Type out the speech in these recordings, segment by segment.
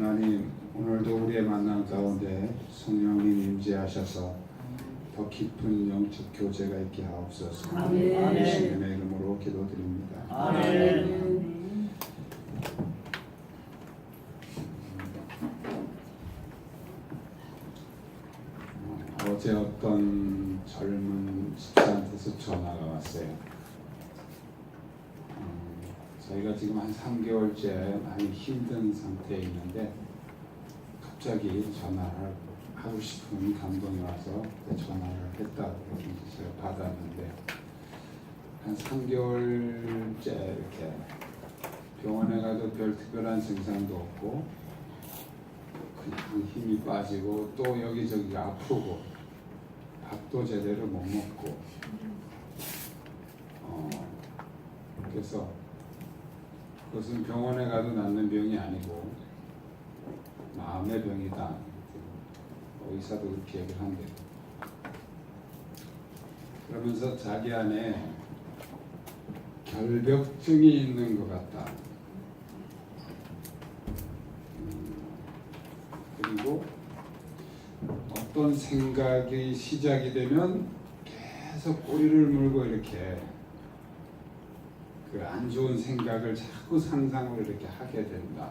하나님, 오늘도 우리의 만남 가운데 성령님 임재하셔서 더 깊은 영적 교제가 있게 하옵소서. 아멘. 예수님의 이름으로 기도드립니다. 아멘. 어제 어떤 젊은 집사한테서 전화가 왔어요. 저희가 지금 한 3개월째 많이 힘든 상태에 있는데 갑자기 전화를 하고 싶은 감동이 와서 전화를 했다고 제가 받았는데 한 3개월째 이렇게 병원에 가도 별 특별한 증상도 없고 그냥 힘이 빠지고 또 여기저기가 아프고 밥도 제대로 못 먹고 그래서 그것은 병원에 가도 낫는 병이 아니고 마음의 병이다. 의사도 그렇게 얘기를 한대요. 그러면서 자기 안에 결벽증이 있는 것 같다. 그리고 어떤 생각이 시작이 되면 계속 꼬리를 물고 이렇게 그 안 좋은 생각을 자꾸 상상으로 이렇게 하게 된다.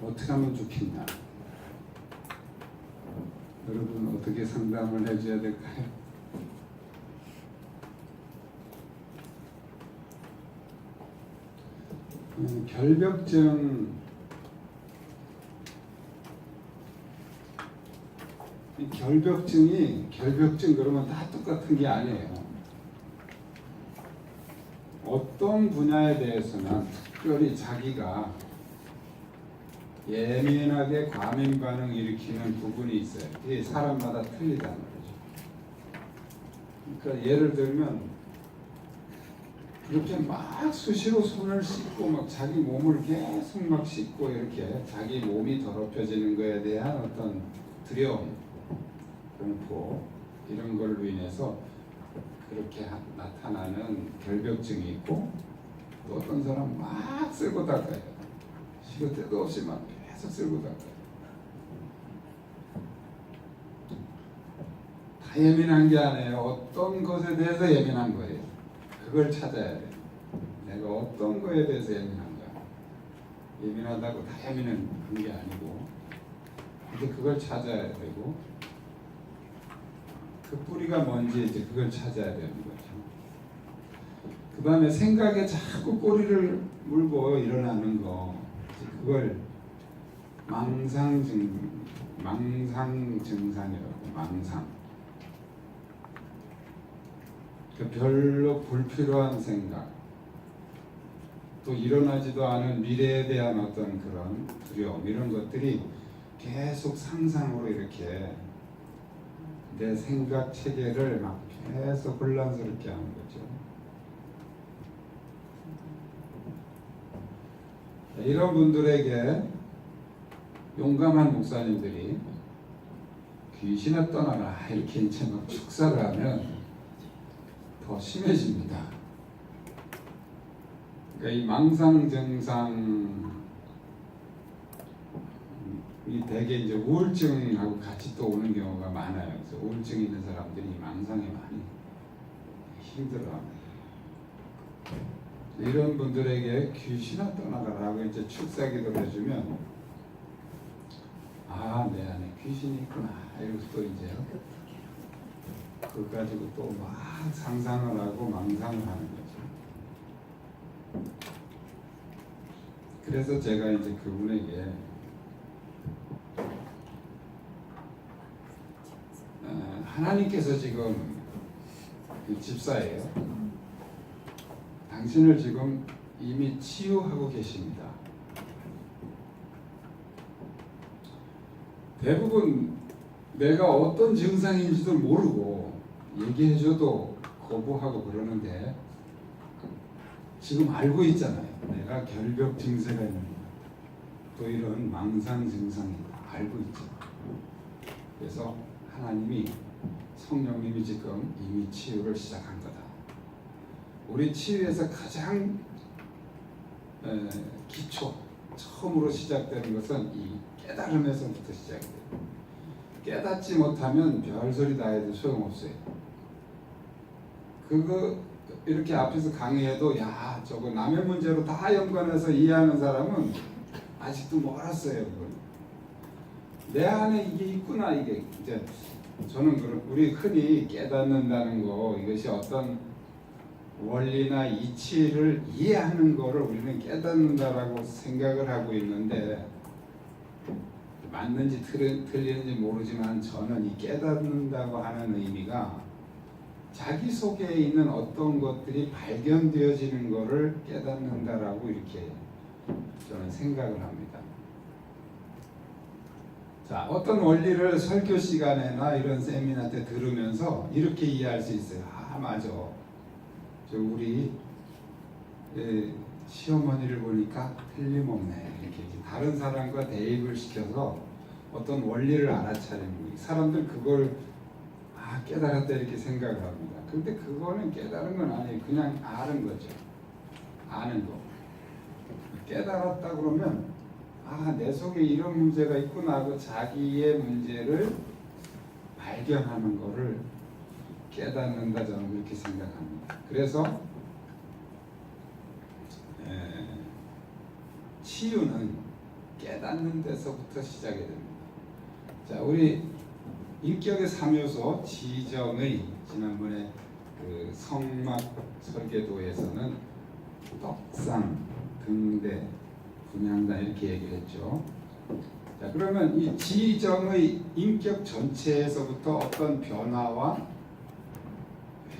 어떻게 하면 좋겠냐? 여러분 어떻게 상담을 해줘야 될까요? 결벽증, 이 결벽증 그러면 다 똑같은 게 아니에요. 어떤 분야에 대해서는 특별히 자기가 예민하게 과민 반응 일으키는 부분이 있어요. 이게 사람마다 틀리다는 거죠. 그러니까 예를 들면 이렇게 막 수시로 손을 씻고 막 자기 몸을 계속 막 씻고 이렇게 자기 몸이 더럽혀지는 것에 대한 어떤 두려움, 공포 이런 걸로 인해서 그렇게 나타나는 결벽증이 있고 또 어떤 사람 막 쓸고 닦아요. 시도 때도 없이 막 계속 쓸고 닦아요. 다 예민한 게 아니에요. 어떤 것에 대해서 예민한 거예요. 그걸 찾아야 돼요. 내가 어떤 거에 대해서 예민한가. 예민하다고 다 예민한 게 아니고 근데 그걸 찾아야 되고 그 뿌리가 뭔지 이제 그걸 찾아야 되는 거죠. 그 다음에 생각에 자꾸 꼬리를 물고 일어나는 거 그걸 망상 증상이라고. 망상. 그 별로 불필요한 생각, 또 일어나지도 않은 미래에 대한 어떤 그런 두려움 이런 것들이 계속 상상으로 이렇게 내 생각 체계를 막 계속 혼란스럽게 하는 거죠. 이런 분들에게 용감한 목사님들이 귀신을 떠나라 이렇게 이제 막 축사를 하면 더 심해집니다. 그러니까 이 망상 증상이 대개 이제 우울증하고 같이 또 오는 경우가 많아요. 그래서 우울증이 있는 사람들이 망상에 많이 힘들어합니다. 이런 분들에게 귀신아 떠나가라고 이제 축사기도를 해주면 내 안에 귀신이 있구나 이러고 또 이제 그거 가지고 또 막 상상을 하고 망상을 하는 거죠. 그래서 제가 이제 그분에게 하나님께서 지금 그 집사예요. 당신을 지금 이미 치유하고 계십니다. 대부분 내가 어떤 증상인지도 모르고 얘기해줘도 거부하고 그러는데 지금 알고 있잖아요. 내가 결벽 증세가 있는 거야. 또 이런 망상 증상이 알고 있죠. 그래서 하나님이 성령님이 지금 이미 치유를 시작한 거다. 우리 치유에서 가장 기초 처음으로 시작되는 것은 이 깨달음에서부터 시작돼요. 깨닫지 못하면 별소리 다 해도 소용없어요. 그거 이렇게 앞에서 강의해도 야 저거 남의 문제로 다 연관해서 이해하는 사람은 아직도 멀었어요. 그걸. 내 안에 이게 있구나. 이게 이제 저는 우리 흔히 깨닫는다는 거 이것이 어떤 원리나 이치를 이해하는 거를 우리는 깨닫는다라고 생각을 하고 있는데 맞는지 틀리는지 모르지만 저는 이 깨닫는다고 하는 의미가 자기 속에 있는 어떤 것들이 발견되어지는 것을 깨닫는다라고 이렇게 저는 생각을 합니다. 자, 어떤 원리를 설교 시간에나 이런 세미나 때 들으면서 이렇게 이해할 수 있어요. 아, 맞아. 저 우리 시어머니를 보니까 틀림없네. 이렇게 다른 사람과 대입을 시켜서 어떤 원리를 알아차리는 거예요. 사람들 그걸 깨달았다 이렇게 생각을 합니다. 근데 그거는 깨달은 건 아니에요. 그냥 아는 거죠. 아는 거. 깨달았다 그러면 내 속에 이런 문제가 있구나 하고 자기의 문제를 발견하는 거를 깨닫는다 저는 그렇게 생각합니다. 그래서 치유는 깨닫는 데서부터 시작이 됩니다. 자, 우리 인격의 3요소 지정의 지난번에 그 성막 설계도에서는 떡상, 등대, 분향단 이렇게 얘기를 했죠. 자, 그러면 이 지정의 인격 전체에서부터 어떤 변화와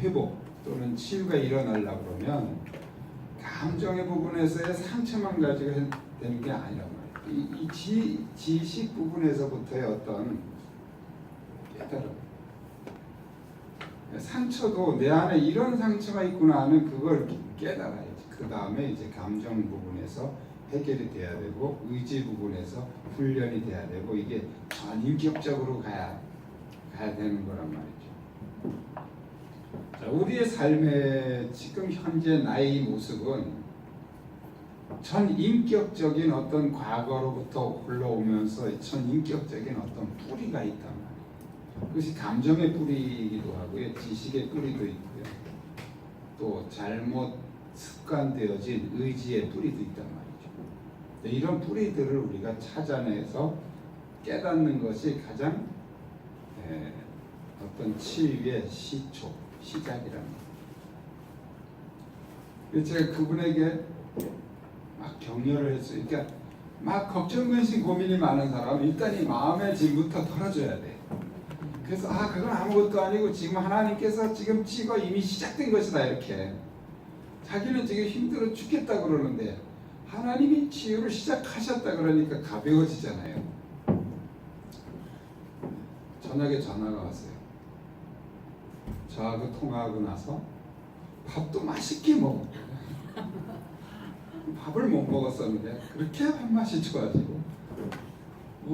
회복 또는 치유가 일어나려고 그러면 감정의 부분에서의 상처만 가지고 되는 게 아니란 말이에요. 이 지식 부분에서부터의 어떤 깨달음. 상처도 내 안에 이런 상처가 있구나 하는 그걸 깨달아야지. 그 다음에 이제 감정 부분에서 해결이 돼야 되고 의지 부분에서 훈련이 돼야 되고 이게 전인격적으로 가야 되는 거란 말이죠. 자, 우리의 삶의 지금 현재 나의 모습은 전인격적인 어떤 과거로부터 흘러오면서 전인격적인 어떤 뿌리가 있단 말이에요. 그것이 감정의 뿌리이기도 하고요. 지식의 뿌리도 있고요. 또 잘못 습관되어진 의지의 뿌리도 있단 말이죠. 이런 뿌리들을 우리가 찾아내서 깨닫는 것이 가장 어떤 치유의 시작이랍니다. 제가 그분에게 막 격려를 했어요. 그러니까 막 걱정, 근심, 고민이 많은 사람은 일단 이 마음의 짐부터 털어줘야 돼. 그래서 그건 아무것도 아니고 지금 하나님께서 지금 치유가 이미 시작된 것이다 이렇게. 자기는 지금 힘들어 죽겠다 그러는데 하나님이 치유를 시작하셨다 그러니까 가벼워지잖아요. 저녁에 전화가 왔어요. 저하고 통화하고 나서 밥도 맛있게 먹었고 밥을 못 먹었었는데 그렇게 밥맛이 좋아지고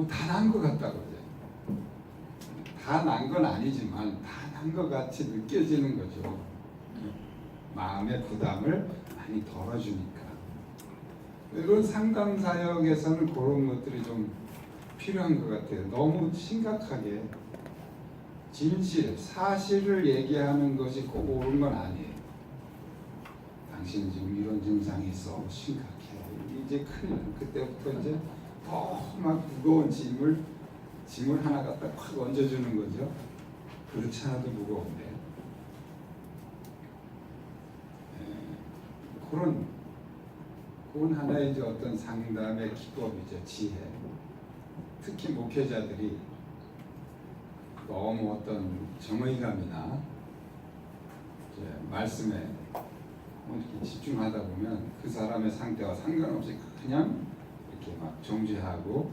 다 난 것 같다고 그래요. 다 난 건 아니지만 다 난 것 같이 느껴지는 거죠. 마음의 부담을 많이 덜어주니까. 이런 상담 사역에서는 그런 것들이 좀 필요한 것 같아요. 너무 심각하게 진실, 사실을 얘기하는 것이 꼭 옳은 건 아니에요. 당신 지금 이런 증상이 있어. 심각해. 이제 큰일 나. 그때부터 이제 더 막 무거운 짐을 하나 갖다 확 얹어주는 거죠. 그렇지 않아도 무거운데. 그건 하나의 이제 어떤 상담의 기법이죠. 지혜. 특히 목회자들이 너무 어떤 정의감이나 이제 말씀에 이렇게 집중하다 보면 그 사람의 상태와 상관없이 그냥 이렇게 막 정죄하고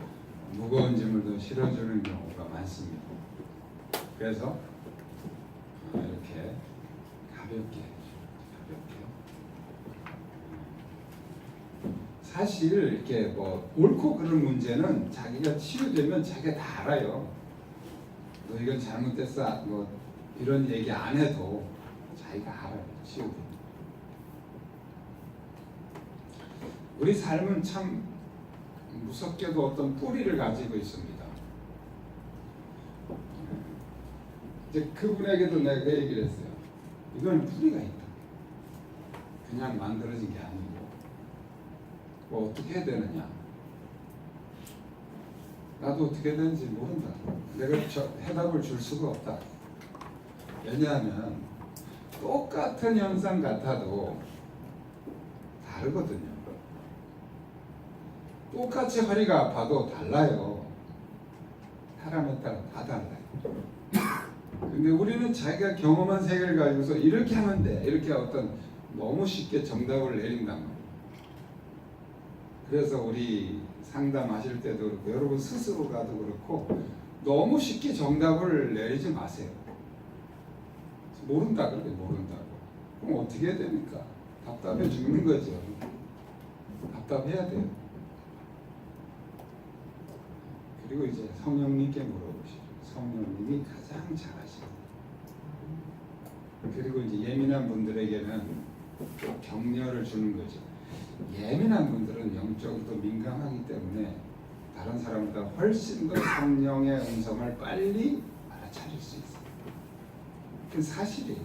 무거운 짐을 더 실어주는 경우가 많습니다. 그래서 이렇게 가볍게 사실 이렇게 뭐 옳고 그른 문제는 자기가 치유되면 자기가 다 알아요. 너 이건 잘못됐어. 뭐 이런 얘기 안 해도 자기가 알아요. 치유되면. 우리 삶은 참 무섭게도 어떤 뿌리를 가지고 있습니다. 이제 그분에게도 내가 그 얘기를 했어요. 이건 뿌리가 있다. 그냥 만들어진 게 아니고 뭐 어떻게 해야 되느냐. 나도 어떻게 되는지 모른다. 내가 해답을 줄 수가 없다. 왜냐하면 똑같은 현상 같아도 다르거든요. 똑같이 허리가 아파도 달라요. 사람에 따라 다 달라요. 근데 우리는 자기가 경험한 세계를 가지고서 이렇게 하면 돼. 이렇게 어떤 너무 쉽게 정답을 내린단 말이에요. 그래서 우리 상담하실 때도 그렇고 여러분 스스로가도 그렇고 너무 쉽게 정답을 내리지 마세요. 모른다 그래 모른다고. 그럼 어떻게 해야 됩니까? 답답해 죽는 거죠. 답답해야 돼요. 그리고 이제 성령님께 물어보시죠. 성령님이 가장 잘하시고 그리고 이제 예민한 분들에게는 또 격려를 주는 거죠. 예민한 분들은 영적으로 민감하기 때문에 다른 사람보다 훨씬 더 성령의 음성을 빨리 알아차릴 수 있어요. 그 사실이에요.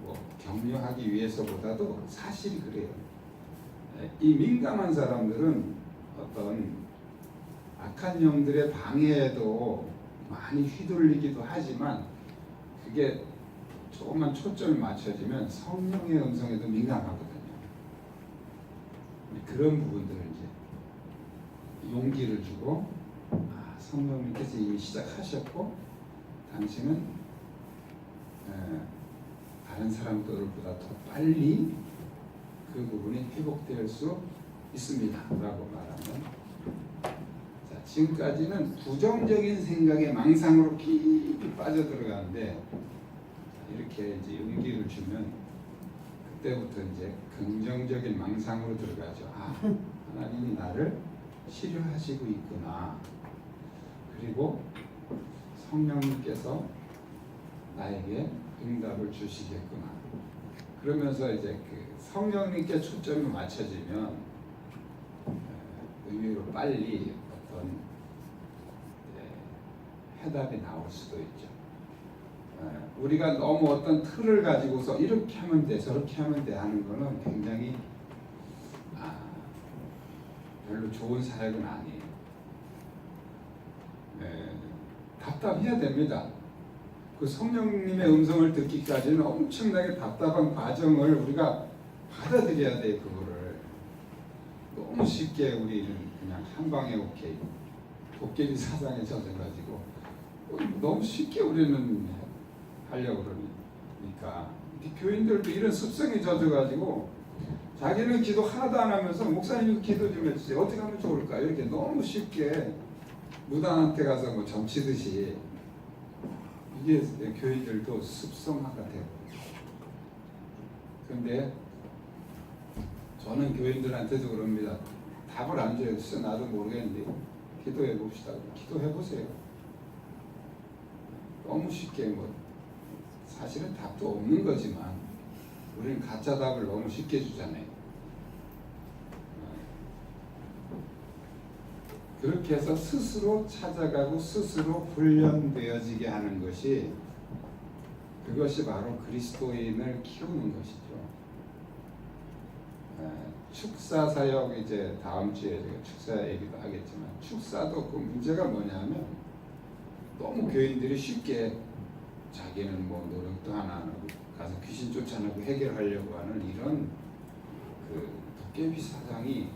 뭐 격려하기 위해서보다도 사실이 그래요. 이 민감한 사람들은 어떤 악한 영들의 방해에도 많이 휘둘리기도 하지만 그게 조금만 초점을 맞춰지면 성령의 음성에도 민감하거든요. 그런 부분들을 이제 용기를 주고 성령님께서 이미 시작하셨고 당신은 다른 사람들보다 더 빨리 그 부분이 회복될 수 있습니다 라고 말하면 지금까지는 부정적인 생각의 망상으로 깊이 빠져들어가는데 이렇게 이제 용기를 주면 그때부터 이제 긍정적인 망상으로 들어가죠. 하나님이 나를 치료하시고 있구나. 그리고 성령님께서 나에게 응답을 주시겠구나. 그러면서 이제 그 성령님께 초점이 맞춰지면 의외로 빨리 어떤 해답이 나올 수도 있죠. 우리가 너무 어떤 틀을 가지고서 이렇게 하면 돼 저렇게 하면 돼 하는 거는 굉장히 별로 좋은 사역은 아니에요. 답답해야 됩니다. 그 성령님의 음성을 듣기까지는 엄청나게 답답한 과정을 우리가 받아들여야 돼. 그거를 너무 쉽게 우리는 그냥 한 방에 오케이 도깨비 사장에 젖어가지고 너무 쉽게 우리는 하려고 그러니까 교인들도 이런 습성이 젖어가지고 자기는 기도 하나도 안 하면서 목사님이 기도 좀 해주세요. 어떻게 하면 좋을까? 이렇게 너무 쉽게 무당한테 가서 뭐 점치듯이 이게 교인들도 습성화가 되고 그런데 저는 교인들한테도 그럽니다. 답을 안 줘요. 진짜 나도 모르겠는데 기도해 봅시다. 기도해 보세요. 너무 쉽게 뭐 사실은 답도 없는 거지만 우리는 가짜 답을 너무 쉽게 주잖아요. 그렇게 해서 스스로 찾아가고 스스로 훈련되어지게 하는 것이 그것이 바로 그리스도인을 키우는 것이죠. 축사 사역 이제 다음 주에 제가 축사 얘기도 하겠지만 축사도 그 문제가 뭐냐면 너무 교인들이 쉽게 자기는 뭐 노력도 하나 안 하고 가서 귀신 쫓아내고 해결하려고 하는 이런 그 도깨비 사상이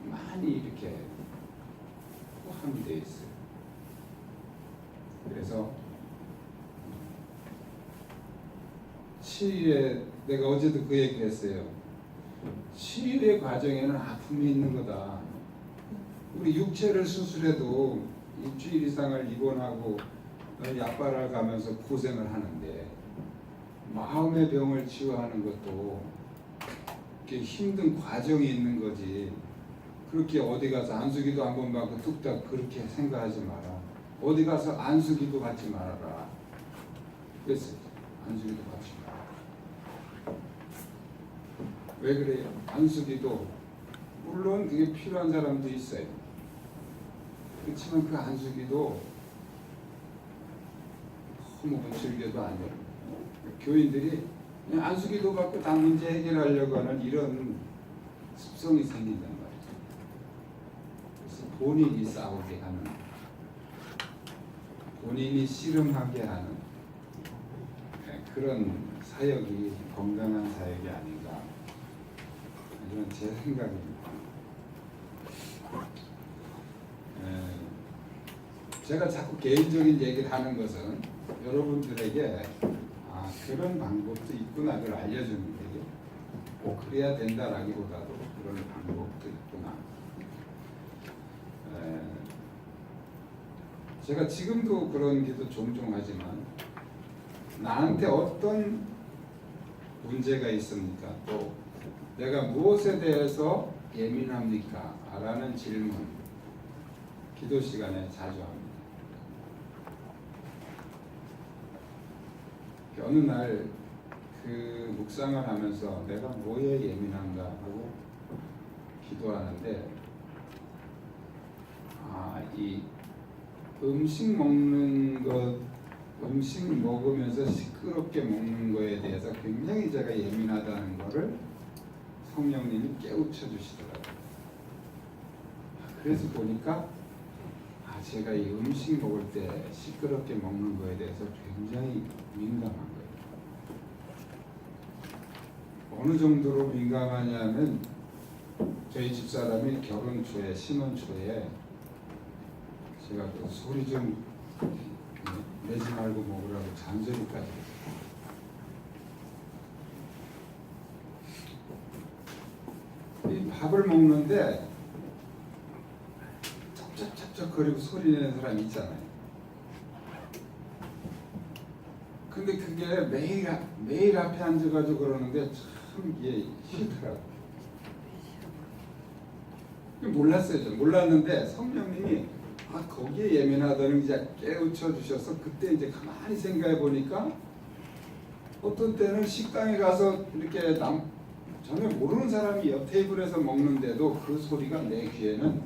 많이 이렇게 포함이 되어 있어요. 그래서 치유에 내가 어제도 그 얘기를 했어요. 치유의 과정에는 아픔이 있는 거다. 우리 육체를 수술해도 일주일 이상을 입원하고 약발을 가면서 고생을 하는데 마음의 병을 치유하는 것도 이렇게 힘든 과정이 있는 거지. 그렇게 어디 가서 안수기도 한 번 받고 뚝딱 그렇게 생각하지 마라. 어디 가서 안수기도 받지 말아라. 그랬어요. 안수기도 받지 마라. 왜 그래요? 안수기도 물론 그게 필요한 사람도 있어요. 그렇지만 그 안수기도 너무 즐겨도 아니에요. 교인들이 그냥 안수기도 받고 다 문제 해결하려고 하는 이런 습성이 생긴단 말이죠. 그래서 본인이 싸우게 하는, 본인이 씨름하게 하는 그런 사역이 건강한 사역이 아닌가, 이런 제 생각입니다. 제가 자꾸 개인적인 얘기를 하는 것은 여러분들에게 그런 방법도 있구나, 그걸 알려주는 거예요. 꼭 그래야 된다라기보다도 그런 방법도 있구나. 제가 지금도 그런 기도 종종 하지만, 나한테 어떤 문제가 있습니까? 또 내가 무엇에 대해서 예민합니까? 라는 질문 기도 시간에 자주 합니다. 어느 날 그 묵상을 하면서 내가 뭐에 예민한가 하고 기도하는데, 이 음식 먹는 것, 음식 먹으면서 시끄럽게 먹는 거에 대해서 굉장히 제가 예민하다는 거를 성령님이 깨우쳐 주시더라고요. 그래서 보니까 제가 이 음식 먹을 때 시끄럽게 먹는 거에 대해서 굉장히 민감한 거예요. 어느 정도로 민감하냐면, 저희 집사람이 결혼 초에, 신혼 초에 제가 그 소리 좀 내지 말고 먹으라고 잔소리까지 했어요. 이 밥을 먹는데 찹찹찹찹거리고 소리 내는 사람이 있잖아요. 근데 그게 매일 앞에 앉아가지고 그러는데 참 이게 싫더라고요. 몰랐어요. 저 몰랐는데 성령님이 거기에 예민하다는 게 깨우쳐 주셔서, 그때 이제 가만히 생각해 보니까 어떤 때는 식당에 가서 이렇게 전혀 모르는 사람이 옆 테이블에서 먹는데도 그 소리가 내 귀에는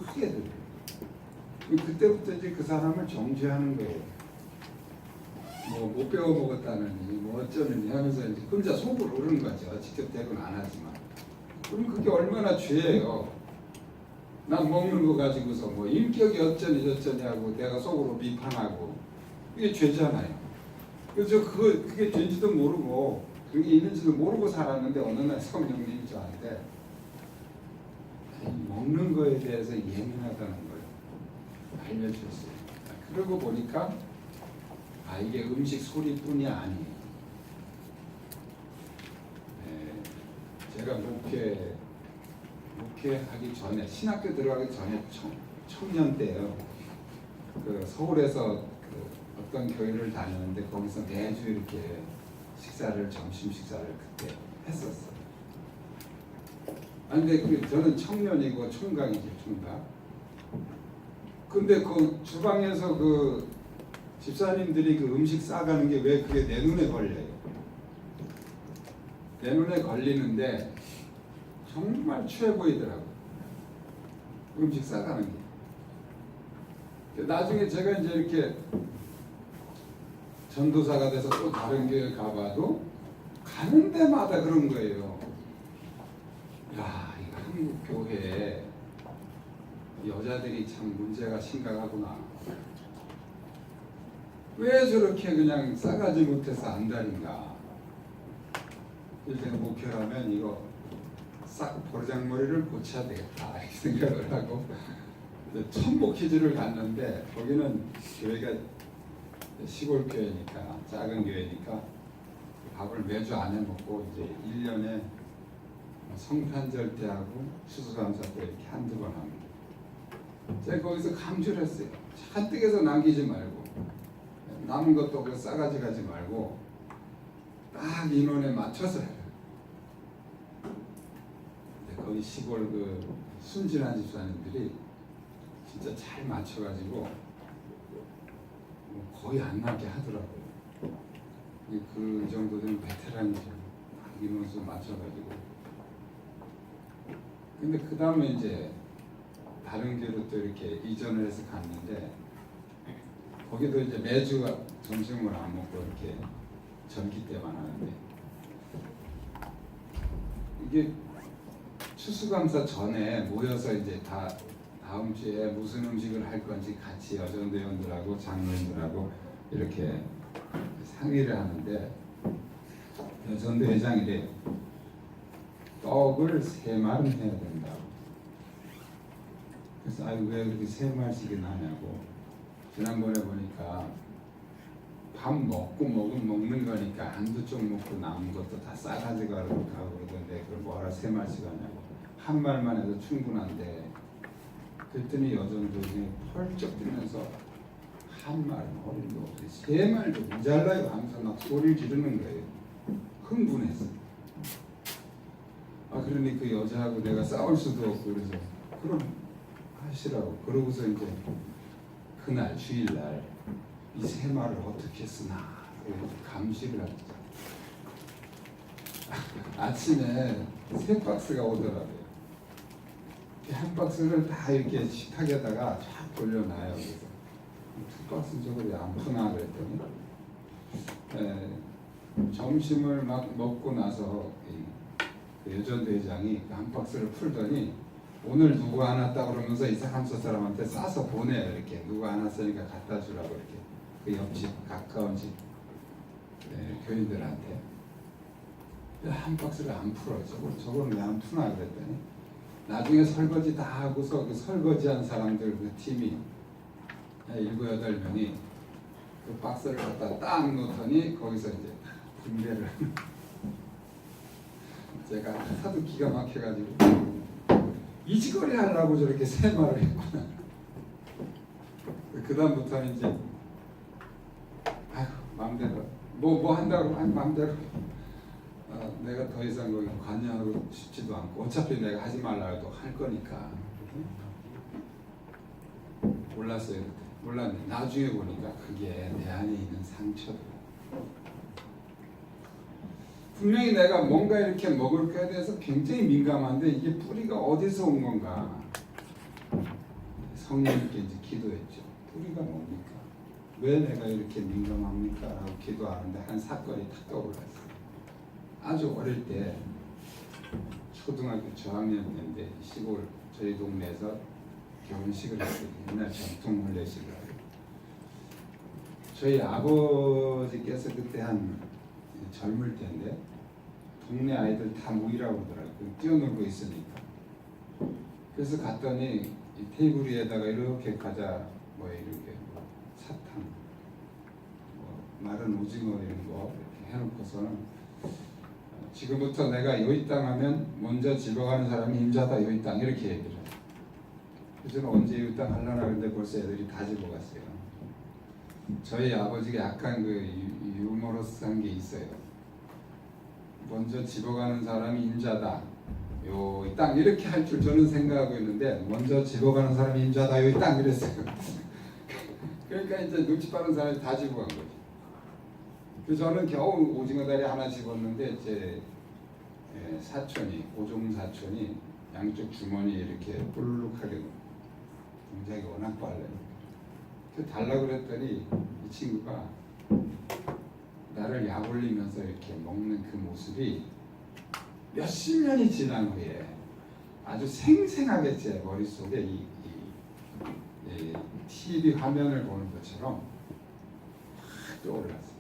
크게 들려요. 그때부터 이제 그 사람을 정죄하는 거예요. 뭐 못 배워 먹었다느니 뭐 어쩌느니 하면서 이제 혼자 속으로 오르는 거죠. 직접 대고는 안 하지만. 그럼 그게 얼마나 죄예요. 난 먹는 거 가지고서 뭐 인격이 어쩌니 저쩌니 하고 내가 속으로 비판하고, 이게 죄잖아요. 그래서 그게 죄인지도 모르고 그게 있는지도 모르고 살았는데, 어느 날 성령님이 저한테 먹는 거에 대해서 예민하다는 걸 알려주셨어요. 그러고 보니까 이게 음식 소리뿐이 아니에요. 제가 목회하기 전에, 신학교 들어가기 전에 청년 때요. 그 서울에서 어떤 교회를 다녔는데, 거기서 매주 이렇게 점심 식사를 그때 했었어요. 근데 저는 청년이고 총각이죠, 총각. 근데 그 주방에서 그 집사님들이 그 음식 싸가는 게 왜 그게 내 눈에 걸려요. 내 눈에 걸리는데 정말 취해 보이더라고요. 음식 싸가는 게. 나중에 제가 이제 이렇게 전도사가 돼서 또 다른 교회 가봐도 가는 데마다 그런 거예요. 야, 이 한국 교회에 여자들이 참 문제가 심각하구나. 왜 저렇게 그냥 싸가지 못해서 안달인가. 일단 목표라면 이거 싹 버르장머리를 고쳐야 되겠다, 이렇게 생각을 하고 천목 퀴즈를 갔는데, 거기는 교회가 시골 교회니까, 작은 교회니까 밥을 매주 안 해먹고 이제 1년에 성탄절 때하고 추수감사 때 이렇게 한두 번 합니다. 제가 거기서 감주를 했어요. 잔뜩 해서 남기지 말고, 남은 것도 그 싸가지 가지 말고 딱 인원에 맞춰서 해요. 거기 시골 그 순진한 집사님들이 진짜 잘 맞춰가지고 거의 안 나게 하더라고요. 그 정도 되면 베테랑이죠. 인원수 맞춰가지고 근데 그 다음에 이제 다른 교로 또 이렇게 이전을 해서 갔는데 거기도 이제 매주 점심을 안 먹고 이렇게 전기 때만 하는데 이게 추수감사 전에 모여서 이제 다 다음 주에 무슨 음식을 할 건지 같이 여전대원들하고 장로님들하고 이렇게 상의를 하는데 여전대회장이래. 떡을 3말은 해야 된다고. 그래서 아유 왜 그렇게 3말씩이나 하냐고. 지난번에 보니까 밥 먹는 거니까 한두 쪽 먹고 남은 것도 다 싸가지고 가고 그러던데 그걸 뭐하러 3말씩 하냐고. 한 말만 해도 충분한데 그랬더니 여전도중에 펄쩍 뛰면서 한 말은 어린도 없이 3말도 모자라요 하면서 막 소리를 지르는 거예요. 흥분해서. 아 그러니 그 여자하고 내가 싸울 수도 없고 그래서 그럼 하시라고. 그러고서 이제 그날 주일날 이 3말을 어떻게 쓰나 감시를 하죠. 아침에 3박스가 오더라고요. 한 박스를 다 이렇게 식탁에다가 쫙 돌려놔요. 그래서 2박스 저거 안 푸나 그랬더니 점심을 막 먹고 나서 그 여전대회장이 그 한 박스를 풀더니 오늘 누구 안 왔다 그러면서 이 사람 저 사람한테 싸서 보내요. 이렇게 누구 안 왔으니까 갖다 주라고 이렇게 그 옆집 가까운 집 교인들한테 한 박스를 안 풀어요. 저거는 왜 안 푸나 그랬더니 나중에 설거지 다 하고서 그 설거지한 사람들 그 팀이 7, 8명이 그 박스를 갖다 딱 놓더니 거기서 이제 분배를 제가 하도 기가 막혀가지고 이 짓거리 하려고 저렇게 3말을 했구나. 그 다음부터는 이제 아휴 마음대로 뭐 한다고 마음대로 내가 더 이상 거기 관여하고 싶지도 않고 어차피 내가 하지 말라 해도 할 거니까. 몰랐어요. 몰랐는데 나중에 보니까 그게 내 안에 있는 상처더라고요. 분명히 내가 뭔가 이렇게 먹을 거에 대해서 굉장히 민감한데 이게 뿌리가 어디서 온 건가. 성령님께 이제 기도했죠. 뿌리가 뭡니까? 왜 내가 이렇게 민감합니까? 라고 기도하는데 한 사건이 탁 떠올랐어요. 아주 어릴 때 초등학교 저학년 때인데 시골 저희 동네에서 결혼식을 했어요. 옛날 전통 혼례식을 하고 저희 아버지께서 그때 한 젊을 때인데 동네 아이들 다 모이라고 그러더라고요. 뛰어놀고 있으니까. 그래서 갔더니 이 테이블 위에다가 이렇게 과자 뭐 이렇게 사탕 마른 오징어 이런 거 이렇게 해놓고서는 지금부터 내가 여기 땅 하면 먼저 집어가는 사람이 임자다 여기 땅 이렇게 얘기를 해요. 그래서 언제 여기 땅 하려나 그런데 벌써 애들이 다 집어갔어요. 저희 아버지가 약간 그 유머러스한 게 있어요. 먼저 집어가는 사람이 임자다 여기 땅 이렇게 할 줄 저는 생각하고 있는데 먼저 집어가는 사람이 임자다 여기 땅 이랬어요. 그러니까 이제 눈치 빠른 사람이 다 집어간 거죠. 그래서 저는 겨우 오징어 다리 하나 집었는데 제 사촌이 고종 사촌이 양쪽 주머니 이렇게 볼록하게 동작이 워낙 빨라요. 그 달라고 그랬더니 이 친구가 나를 약올리면서 이렇게 먹는 그 모습이 몇십 년이 지난 후에 아주 생생하게 제 머릿속에 이 TV 화면을 보는 것처럼 확 떠올랐어요.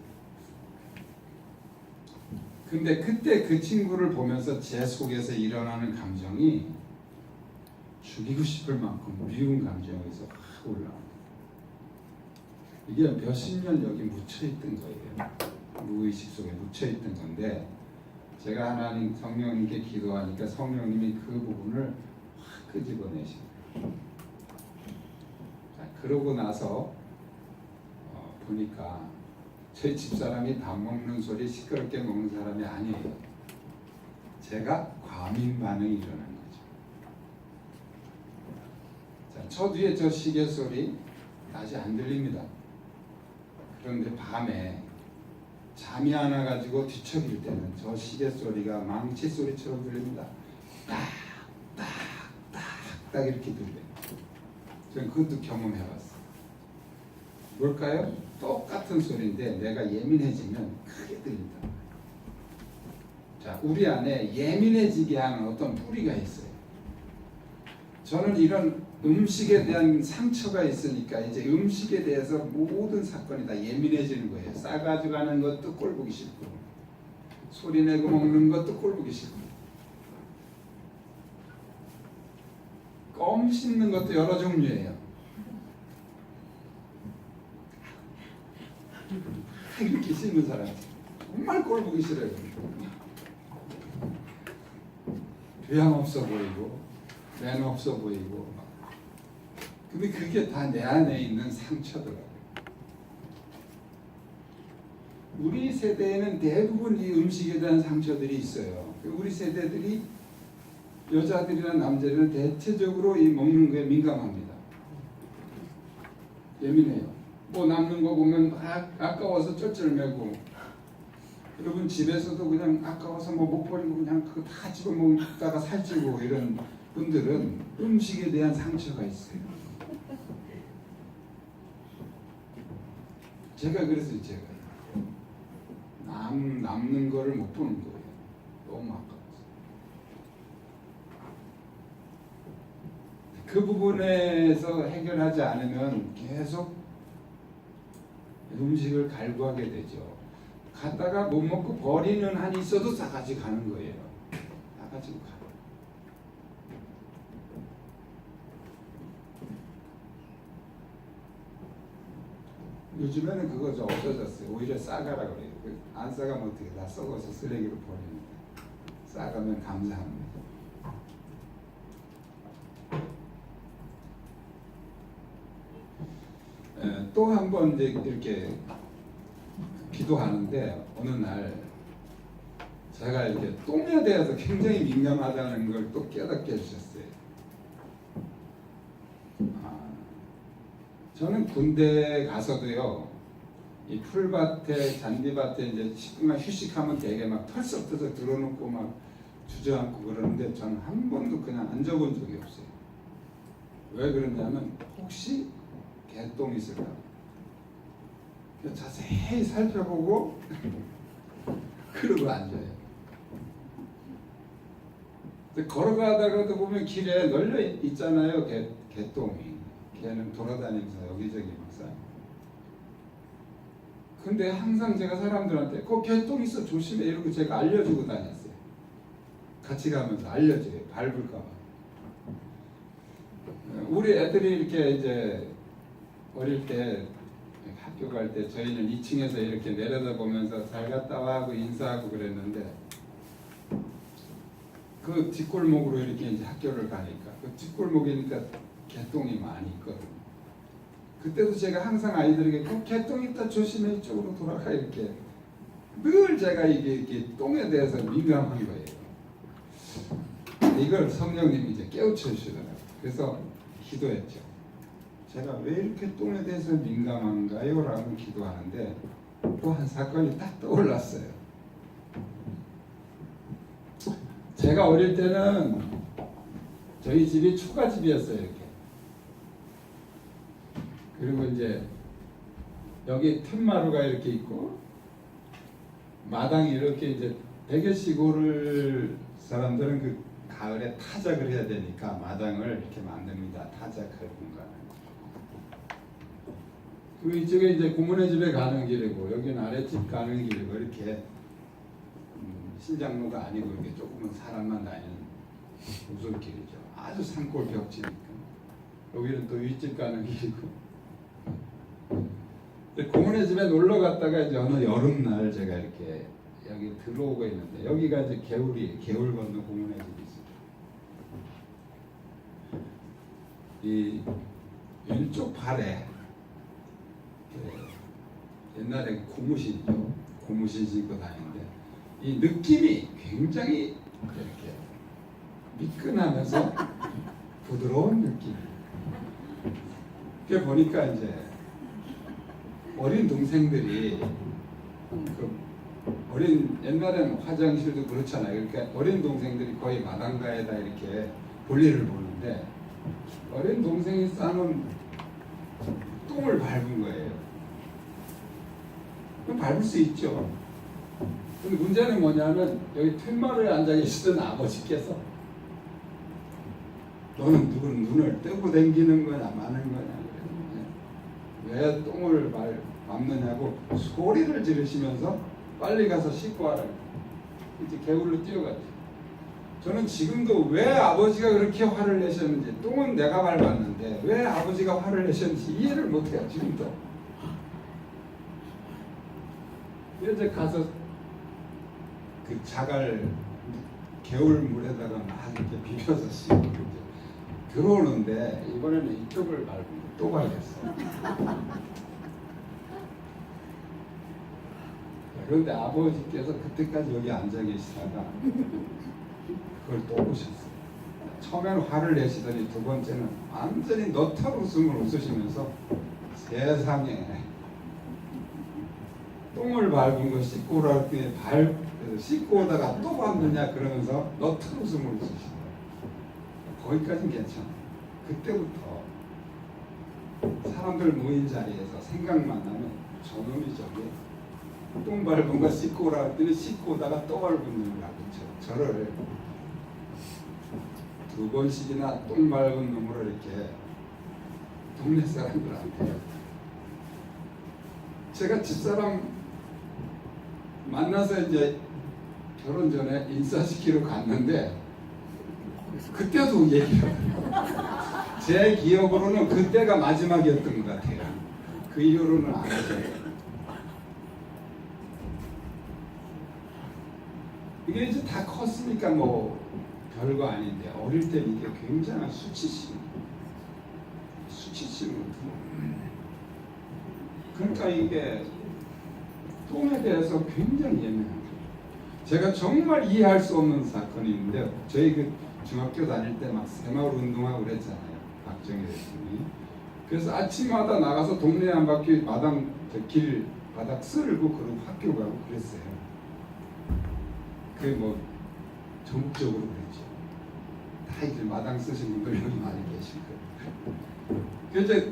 근데 그때 그 친구를 보면서 제 속에서 일어나는 감정이 죽이고 싶을 만큼 미운 감정에서 확 올라옵니다. 이게 몇십 년 여기 묻혀있던 거예요. 무의식 속에 묻혀있던 건데 제가 하나님 성령님께 기도하니까 성령님이 그 부분을 확 끄집어내신 거예요. 그러고 나서 보니까 저희 집사람이 밥 먹는 소리 시끄럽게 먹는 사람이 아니에요. 제가 과민 반응이 일어난 거죠. 자, 저 뒤에 저 시계 소리 다시 안 들립니다. 그런데 밤에 잠이 안 와가지고 뒤척일 때는 저 시계 소리가 망치 소리처럼 들립니다. 딱, 딱. 딱딱 이렇게 들려요. 저는 그것도 경험해봤어요. 뭘까요? 똑같은 소리인데 내가 예민해지면 크게 들린다. 자, 우리 안에 예민해지게 하는 어떤 뿌리가 있어요. 저는 이런 음식에 대한 상처가 있으니까 이제 음식에 대해서 모든 사건이 다 예민해지는 거예요. 싸가지고 가는 것도 꼴보기 싫고, 소리 내고 먹는 것도 꼴보기 싫고, 껌 씹는 것도 여러 종류예요. 이렇게 씹는 사람 정말 꼴보기 싫어요. 교양 없어 보이고 매너 없어 보이고. 근데 그게 다 내 안에 있는 상처더라고요. 우리 세대에는 대부분 이 음식에 대한 상처들이 있어요. 우리 세대들이 여자들이나 남자들은 대체적으로 이 먹는 거에 민감합니다. 예민해요. 뭐 남는 거 보면 아까워서 쩔쩔매고, 여러분 집에서도 그냥 아까워서 뭐 못 버리고 그냥 그거 다 집어먹다가 살찌고, 이런 분들은 음식에 대한 상처가 있어요. 제가 그래서 제가 남는 거를 못 보는 거예요. 너무 아까워서. 그 부분에서 해결하지 않으면 계속 음식을 갈구하게 되죠. 갔다가 못 먹고 버리는 한이 있어도 싸가지 가는 거예요. 싸가지고 가. 요즘에는 그거 좀 없어졌어요. 오히려 싸가라 그래요. 안 싸가면 어떻게, 다 썩어서 쓰레기로 버리는데 싸가면 감사합니다. 또 한 번 이제 이렇게 기도하는데, 어느 날 제가 이렇게 똥에 대해서 굉장히 민감하다는 걸 또 깨닫게 해주셨어요. 저는 군대 가서도요, 이 풀밭에 잔디밭에 이제 10분간 휴식하면 되게 막 털썩털썩 들어놓고 막 주저앉고 그러는데, 저는 한 번도 그냥 앉아본 적이 없어요. 왜 그러냐면 혹시 개똥 있을까? 자세히 살펴보고 그러고 앉아요. 근데 걸어가다가도 보면 길에 널려 있잖아요. 개똥이. 걔는 돌아다니면서 여기저기 막 싸요. 근데 항상 제가 사람들한테 그 개똥 있어 조심해 이러고 제가 알려주고 다녔어요. 같이 가면서 알려줘요. 밟을까 봐. 우리 애들이 이렇게 이제 어릴 때 학교 갈 때 저희는 2층에서 이렇게 내려다보면서 잘 갔다 와 하고 인사하고 그랬는데, 그 뒷골목으로 이렇게 이제 학교를 가니까 그 뒷골목이니까 개똥이 많이 있거든요. 그때도 제가 항상 아이들에게 그 개똥 있다 조심해 이쪽으로 돌아가, 이렇게 늘 제가 이게 똥에 대해서 민감한 거예요. 이걸 성령님이 이제 깨우쳐 주시더라고요. 그래서 기도했죠. 제가 왜 이렇게 똥에 대해서 민감한가요? 라고 기도하는데 또 한 사건이 딱 떠올랐어요. 제가 어릴 때는 저희 집이 초가집이었어요. 이렇게. 그리고 이제 여기 툇마루가 이렇게 있고 마당이 이렇게, 이제 대개 시골 사람들은 그 가을에 타작을 해야 되니까 마당을 이렇게 만듭니다. 타작할 공간을. 그 이쪽에 이제 고모네 집에 가는 길이고 여기는 아랫집 가는 길이고, 이렇게 신장로가 아니고 이렇게 조금은 사람만 다니는 우솔길이죠. 아주 산골 벽지니까. 여기는 또 윗집 가는 길이고. 고모네 집에 놀러 갔다가 이제 어느 여름날 제가 이렇게 여기 들어오고 있는데, 여기가 이제 개울 건너 고모네 집이 있어요. 이 왼쪽 발에 옛날에 고무신이죠. 고무신 신고 다니는데 이 느낌이 굉장히 이렇게 미끈하면서 부드러운 느낌. 그게 보니까 이제 어린 동생들이 옛날에는 화장실도 그렇잖아요. 그러니까 어린 동생들이 거의 마당가에다 이렇게 볼일을 보는데 어린 동생이 싸는 똥을 밟은 거예요. 그럼 밟을 수 있죠. 근데 문제는 뭐냐면 여기 툇마루에 앉아 계시던 아버지께서 너는 누구 눈을 뜨고 댕기는 거냐 마는 거냐 왜 똥을 밟느냐고 소리를 지르시면서 빨리 가서 씻고 와라. 이제 개울로 뛰어갔죠. 저는 지금도 왜 아버지가 그렇게 화를 내셨는지, 똥은 내가 밟았는데 왜 아버지가 화를 내셨는지 이해를 못해요. 지금도. 이제 가서 그 자갈 개울 물에다가 막 이렇게 비벼서 씻고 이제 들어오는데 이번에는 이쪽을 밟고 또 밟았어. 그런데 아버지께서 그때까지 여기 앉아 계시다가 그걸 또 보셨어요. 처음에는 화를 내시더니 두 번째는 완전히 너털 웃음을 웃으시면서 세상에 똥을 밟은 거 씻고 오라고 했더니 씻고 오다가 또 밟느냐 그러면서 너털 웃음을 웃으시더라고요. 거기까지는 괜찮아. 그때부터 사람들 모인 자리에서 생각만 나면 저놈이 저게 똥 밟은 거 씻고 오라고 했더니 씻고 오다가 또 밟은 놈이라고 저를 두 번씩이나 똥 밟은 놈으로 이렇게 동네 사람들한테 제가 집사람 만나서 이제 결혼 전에 인사시키러 갔는데 그때도 얘기해요. 제 기억으로는 그때가 마지막이었던 것 같아요. 그 이후로는 안 하죠. 이게 이제 다 컸으니까 뭐 별거 아닌데 어릴 때는 이게 굉장한 수치심으로 그러니까 이게 똥에 대해서 굉장히 예민한 거예요. 제가 정말 이해할 수 없는 사건이 있는데 저희 그 중학교 다닐 때 막 새마을 운동하고 그랬잖아요. 박정희 대통령이. 그래서 아침마다 나가서 동네 한 바퀴 마당 길 바닥 쓸고 그러고 학교 가고 그랬어요. 그게 뭐 전국적으로 그랬죠. 다 이제 마당 쓰신 분들 여기 많이 계실 거예요. 그래서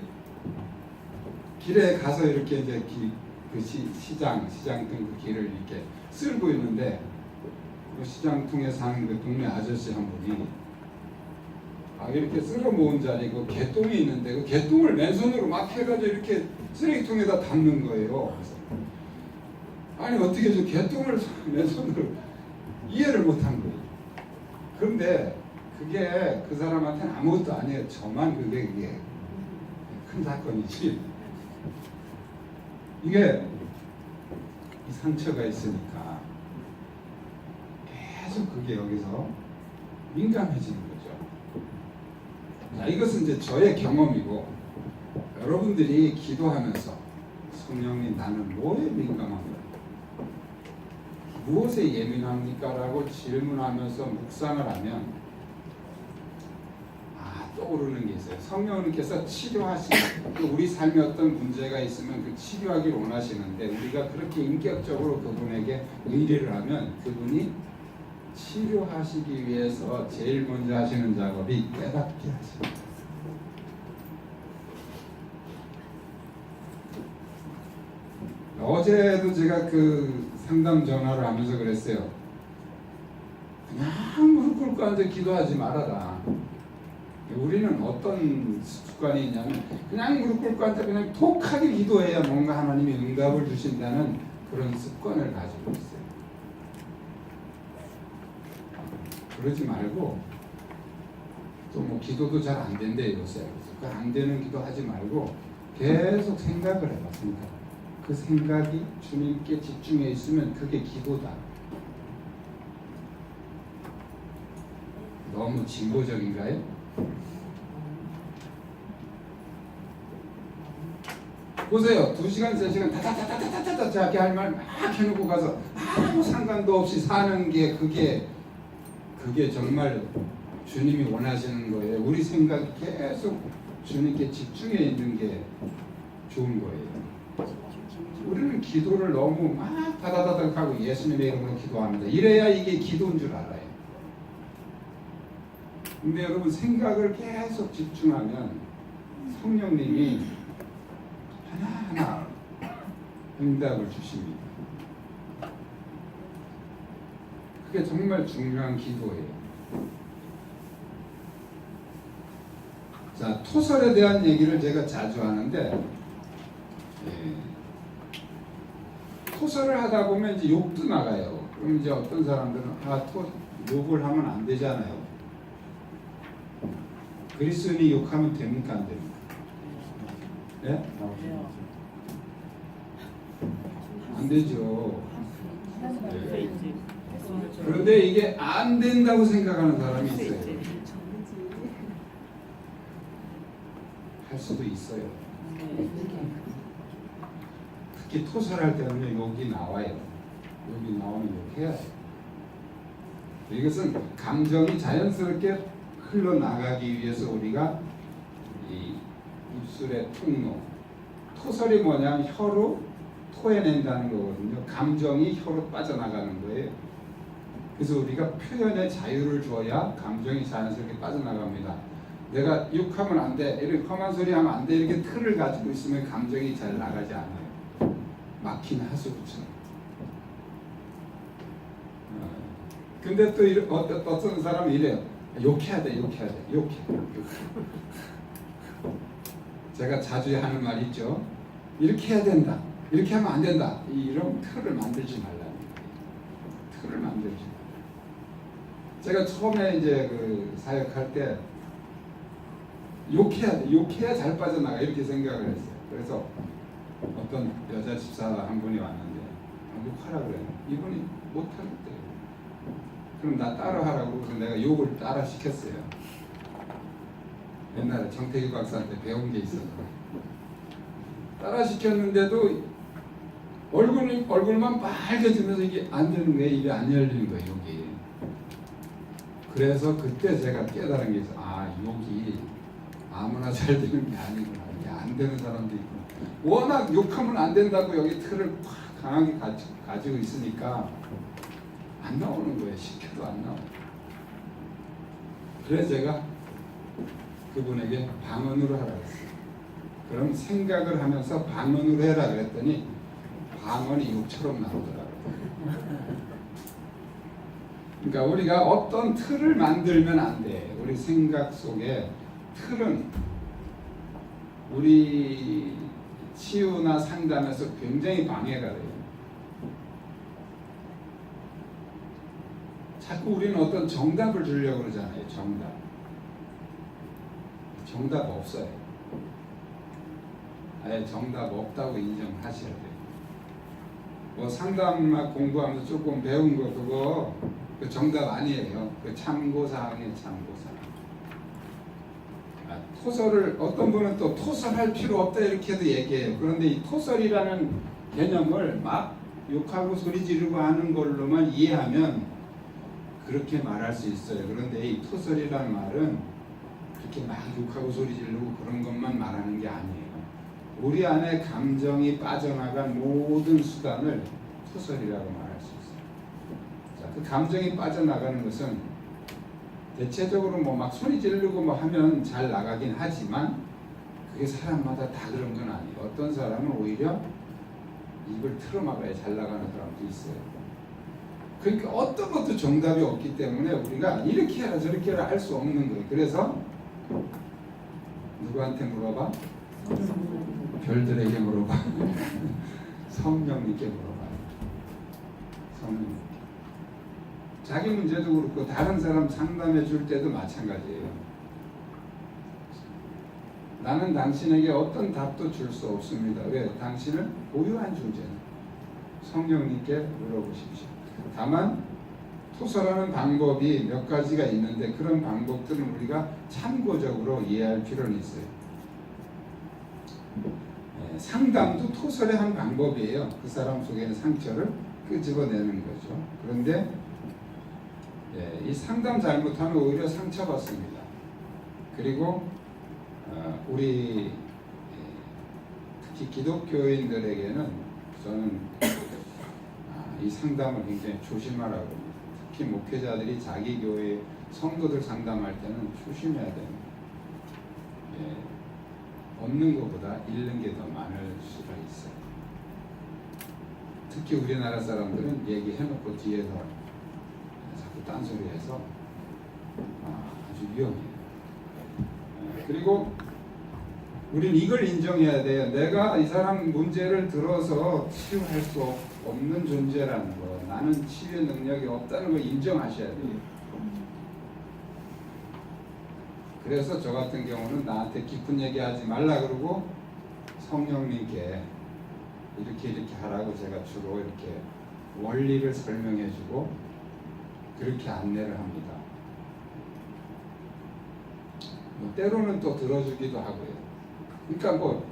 길에 가서 이렇게 이제 그 시장 등 그 길을 이렇게 쓸고 있는데 그 시장통에 사는 그 동네 아저씨 한 분이 이렇게 쓸어 모은 자리에 그 개똥이 있는데 그 개똥을 맨손으로 막 해가지고 이렇게 쓰레기통에다 담는 거예요. 그래서 아니 어떻게 저 개똥을 맨손으로 이해를 못한 거예요. 그런데 그게 그 사람한테는 아무것도 아니에요. 저만 그게 큰 사건이지. 이게 이 상처가 있으니까 계속 그게 여기서 민감해지는 거죠. 자, 이것은 이제 저의 경험이고 여러분들이 기도하면서 성령님 나는 뭐에 민감한가? 무엇에 예민합니까? 라고 질문하면서 묵상을 하면 떠오르는 게 있어요. 성령님께서 치료하시는 우리 삶에 어떤 문제가 있으면 그 치료하기를 원하시는데 우리가 그렇게 인격적으로 그분에게 의뢰를 하면 그분이 치료하시기 위해서 제일 먼저 하시는 작업이 깨닫게 하십니다. 어제도 제가 그 상담 전화를 하면서 그랬어요. 그냥 무릎 꿇고 앉아 기도하지 말아라. 우리는 어떤 습관이 있냐면 그냥 무릎 꿇고 앉아 그냥 톡하게 기도해야 뭔가 하나님이 응답을 주신다는 그런 습관을 가지고 있어요. 그러지 말고 또 뭐 기도도 잘 안 된대 요새. 그 안 되는 기도 하지 말고 계속 생각을 해봐. 그 생각이 주님께 집중해 있으면 그게 기도다. 너무 진보적인가요? 보세요. 2시간, 3시간 다다다다다다다 자기 할 말 막 해놓고 가서 아무 상관도 없이 사는 게 그게 정말 주님이 원하시는 거예요. 우리 생각이 계속 주님께 집중해 있는 게 좋은 거예요. 우리는 기도를 너무 막 다다다닥 하고 예수님의 이름으로 기도합니다. 이래야 이게 기도인 줄 알아요. 근데 여러분 생각을 계속 집중하면 성령님이 하나하나 응답을 주십니다. 그게 정말 중요한 기도예요. 자, 토설에 대한 얘기를 제가 자주 하는데, 토설을 하다 보면 이제 욕도 나가요. 그럼 이제 어떤 사람들은 욕을 하면 안 되잖아요. 그리스도인이 욕하면 됩니까, 안 됩니까? 네? 안 되죠. 네. 그런데 이게 안 된다고 생각하는 사람이 있어요. 할 수도 있어요. 특히 토설할 때는 욕이 나와요. 욕이 나오면 욕해야 돼요. 이것은 감정이 자연스럽게 흘러나가기 위해서 우리가 이 입술의 통로, 토설이 뭐냐면 혀로 토해낸다는 거거든요. 감정이 혀로 빠져나가는 거예요. 그래서 우리가 표현의 자유를 줘야 감정이 자연스럽게 빠져나갑니다. 내가 욕하면 안 돼, 이렇게 험한 소리 하면 안 돼, 이렇게 틀을 가지고 있으면 감정이 잘 나가지 않아요. 막힌 하수구처럼. 근데 또 어떤 사람은 이래요. 욕해야 돼. 제가 자주 하는 말이 있죠. 이렇게 해야 된다. 이렇게 하면 안 된다. 이런 틀을 만들지 말라는 거예요. 틀을 만들지 말라. 제가 처음에 이제 그 사역할 때 욕해야 돼. 욕해야 잘 빠져나가. 이렇게 생각을 했어요. 그래서 어떤 여자 집사 한 분이 왔는데 욕하라 그래요. 이분이 못하겠대요. 그럼 나 따라 하라고. 그래서 내가 욕을 따라 시켰어요. 옛날에 정태규 박사한테 배운 게 있어서 따라 시켰는데도 얼굴만 빨개지면서 이게 안 되는 거예요. 입이 안 열리는 거예요. 욕이. 그래서 그때 제가 깨달은 게 있어요. 욕이 아무나 잘 되는 게 아니구나. 이게 안 되는 사람도 있구나. 워낙 욕하면 안 된다고 여기 틀을 확 강하게 가지고 있으니까 안 나오는 거예요. 시켜도 안 나와요. 그래서 제가 그분에게 방언으로 하라 그랬어요. 그럼 생각을 하면서 방언으로 해라 그랬더니 방언이 욕처럼 나오더라고요. 그러니까 우리가 어떤 틀을 만들면 안 돼. 우리 생각 속에 틀은 우리 치유나 상담에서 굉장히 방해가 돼요. 자꾸 우리는 어떤 정답을 주려고 그러잖아요. 정답 없어요. 아예 정답 없다고 인정하셔야 돼요. 뭐 상담막 공부하면서 조금 배운 거 그거 그 정답 아니에요. 그 참고사항이에요. 참고사항. 토설을 어떤 분은 또 토설할 필요 없다 이렇게도 얘기해요. 그런데 이 토설이라는 개념을 막 욕하고 소리 지르고 하는 걸로만 이해하면 그렇게 말할 수 있어요. 그런데 이 토설이라는 말은 그렇게 막 욕하고 소리 지르고 그런 것만 말하는 게 아니에요. 우리 안에 감정이 빠져나간 모든 수단을 토설이라고 말할 수 있어요. 자, 그 감정이 빠져나가는 것은 대체적으로 뭐 막 소리 지르고 뭐 하면 잘 나가긴 하지만 그게 사람마다 다 그런 건 아니에요. 어떤 사람은 오히려 입을 틀어막아야 잘 나가는 사람도 있어요. 그러니까 어떤 것도 정답이 없기 때문에 우리가 이렇게 해라 저렇게 해라 할 수 없는 거예요. 그래서 누구한테 물어봐? 별들에게 물어봐. 성령님께 물어봐. 성령. 자기 문제도 그렇고 다른 사람 상담해 줄 때도 마찬가지예요. 나는 당신에게 어떤 답도 줄 수 없습니다. 왜? 당신은 고유한 존재는 성령님께 물어보십시오. 다만 토설하는 방법이 몇 가지가 있는데 그런 방법들은 우리가 참고적으로 이해할 필요는 있어요. 상담도 토설의 한 방법이에요. 그 사람 속에 있는 상처를 끄집어내는 거죠. 그런데 이 상담 잘못하면 오히려 상처받습니다. 그리고 우리 특히 기독교인들에게는 저는 이 상담을 굉장히 조심하라고 합니다. 특히 목회자들이 자기 교회 성도들 상담할 때는 조심해야 돼요. 예, 얻는 것보다 잃는 게 더 많을 수가 있어요. 특히 우리나라 사람들은 얘기해놓고 뒤에서 자꾸 딴소리해서 아주 위험해요. 그리고 우린 이걸 인정해야 돼요. 내가 이 사람 문제를 들어서 치유할 수 없는 존재라는 거, 나는 치유의 능력이 없다는 걸 인정하셔야 돼요. 그래서 저 같은 경우는 나한테 깊은 얘기하지 말라 그러고 성령님께 이렇게 하라고 제가 주로 이렇게 원리를 설명해주고 그렇게 안내를 합니다. 뭐 때로는 또 들어주기도 하고요. 그러니까 뭐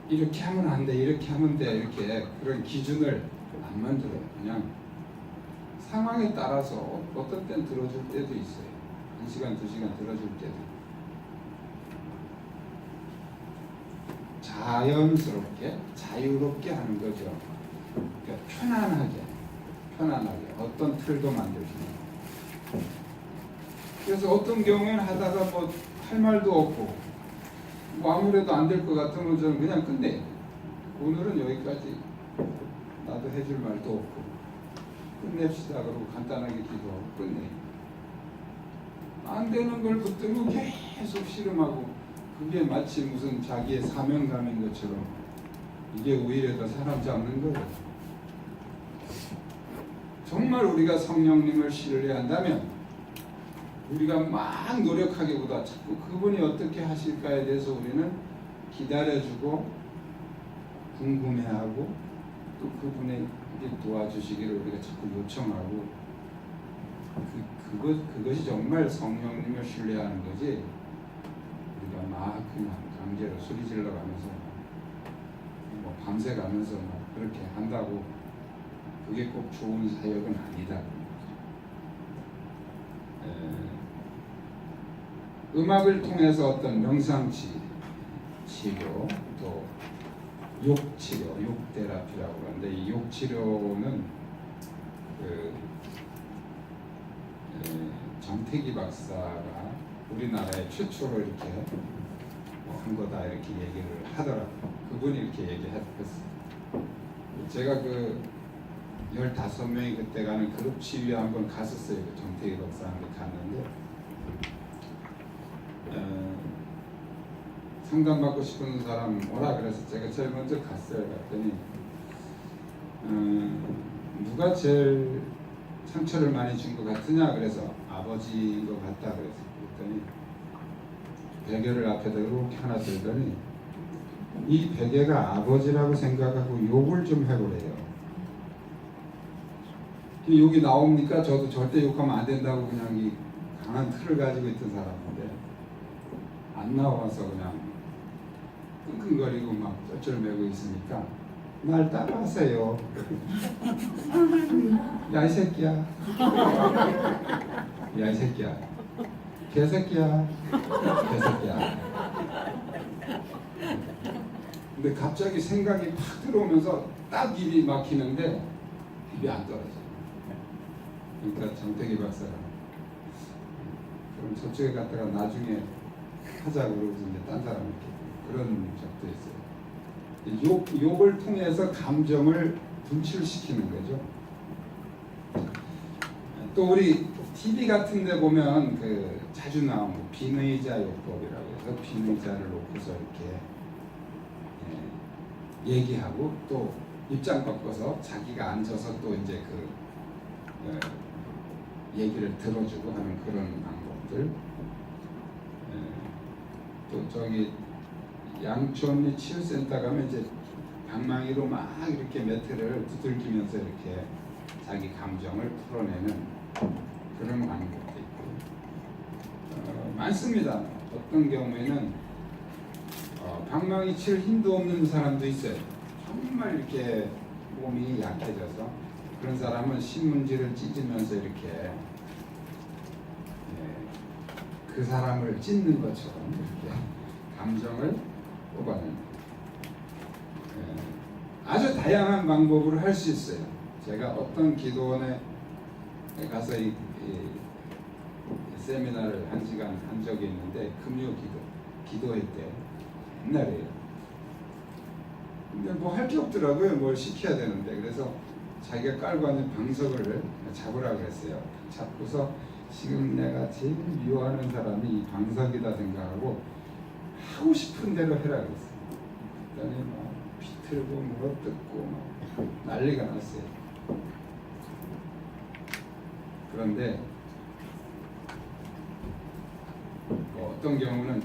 이렇게 하면 안 돼, 이렇게 하면 돼, 이렇게 그런 기준을 안 만들어요. 그냥 상황에 따라서 어떤 때는 들어줄 때도 있어요. 1시간, 2시간 들어줄 때도. 자연스럽게, 자유롭게 하는 거죠. 그러니까 편안하게 어떤 틀도 만들지는. 그래서 어떤 경우에는 하다가 뭐 할 말도 없고 뭐 아무래도 안 될 것 같으면 저는 그냥 끝내요. 오늘은 여기까지, 나도 해줄 말도 없고 끝냅시다 그러고 간단하게 기도하고 끝내요. 안 되는 걸 붙들고 계속 씨름하고 그게 마치 무슨 자기의 사명감인 것처럼 이게 오히려 더 사람 잡는 거예요. 정말 우리가 성령님을 신뢰한다면 우리가 막 노력하기보다 자꾸 그분이 어떻게 하실까에 대해서 우리는 기다려주고 궁금해하고 또 그분의 도와주시기를 우리가 자꾸 요청하고 그것이 정말 성령님을 신뢰하는 거지. 우리가 막 그냥 강제로 소리 질러 가면서 뭐 밤새 가면서 막 그렇게 한다고 그게 꼭 좋은 사역은 아니다. 음악을 통해서 어떤 명상치 치료, 또 욕치료, 욕테라피라고 하는데 이 욕치료는 정태기 박사가 우리나라에 최초로 이렇게 한 거다 이렇게 얘기를 하더라고요. 그분이 이렇게 얘기했어요. 제가 그 15명이 그때 가는 그룹 치유에 한번 갔었어요. 그 정태기 박사한테 갔는데 상담받고 싶은 사람 오라 그래서 제가 제일 먼저 갔어요. 갔더니 누가 제일 상처를 많이 준 것 같으냐 그래서 아버지인 것 같다 그래서 그랬더니 베개를 앞에다 이렇게 하나 들더니 이 베개가 아버지라고 생각하고 욕을 좀 해보래요. 욕이 나옵니까? 저도 절대 욕하면 안 된다고 그냥 이 강한 틀을 가지고 있던 사람인데 안 나와서 그냥 끙끙거리고 막 쩔쩔매고 있으니까 날 따라하세요. 야 이 새끼야, 야 이 새끼야, 개새끼야, 개새끼야. 근데 갑자기 생각이 팍 들어오면서 딱 입이 막히는데 입이 안 떨어져. 그러니까 정태기 박사가 그럼 저쪽에 갔다가 나중에 하자고 그러고 이제 딴 사람한테 그런 적도 있어요. 욕을 통해서 감정을 분출시키는 거죠. 또 우리 TV 같은 데 보면 그 자주 나오는 비의자 요법이라고 해서 비의자를 놓고서 이렇게 얘기하고 또 입장 바꿔서 자기가 앉아서 또 이제 얘기를 들어주고 하는 그런 방법들. 또 저기 양천리 치유센터 가면 이제 방망이로 막 이렇게 매트를 두들기면서 이렇게 자기 감정을 풀어내는 그런 방법도 있고 많습니다. 어떤 경우에는 방망이 칠 힘도 없는 사람도 있어요. 정말 이렇게 몸이 약해져서 그런 사람은 신문지를 찢으면서 이렇게 그 사람을 찢는 것처럼 이렇게 감정을 뽑아내는 아주 다양한 방법으로 할 수 있어요. 제가 어떤 기도원에 가서 이 세미나를 1시간 한 적이 있는데 금요 기도회 때 옛날에요. 근데 뭐 할 게 없더라고요. 뭘 시켜야 되는데. 그래서 자기가 깔고 앉은 방석을 잡으라 그랬어요. 잡고서 지금 내가 제일 미워하는 사람이 이 방석이다 생각하고 하고 싶은 대로 해라 그랬어요. 그랬더니 막 비틀고 물어뜯고 막 난리가 났어요. 그런데 어떤 경우는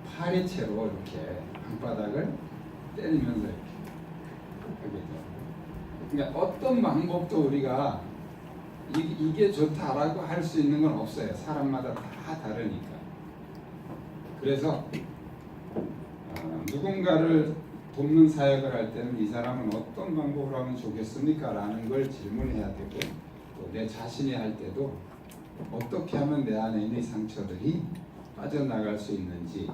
파리채로 이렇게 방바닥을 때리면서 이렇게 하겠죠. 그러니까 어떤 방법도 우리가 이게 좋다라고 할 수 있는 건 없어요. 사람마다 다 다르니까. 그래서 누군가를 돕는 사역을 할 때는 이 사람은 어떤 방법으로 하면 좋겠습니까? 라는 걸 질문해야 되고, 또 내 자신이 할 때도 어떻게 하면 내 안에 있는 상처들이 빠져나갈 수 있는지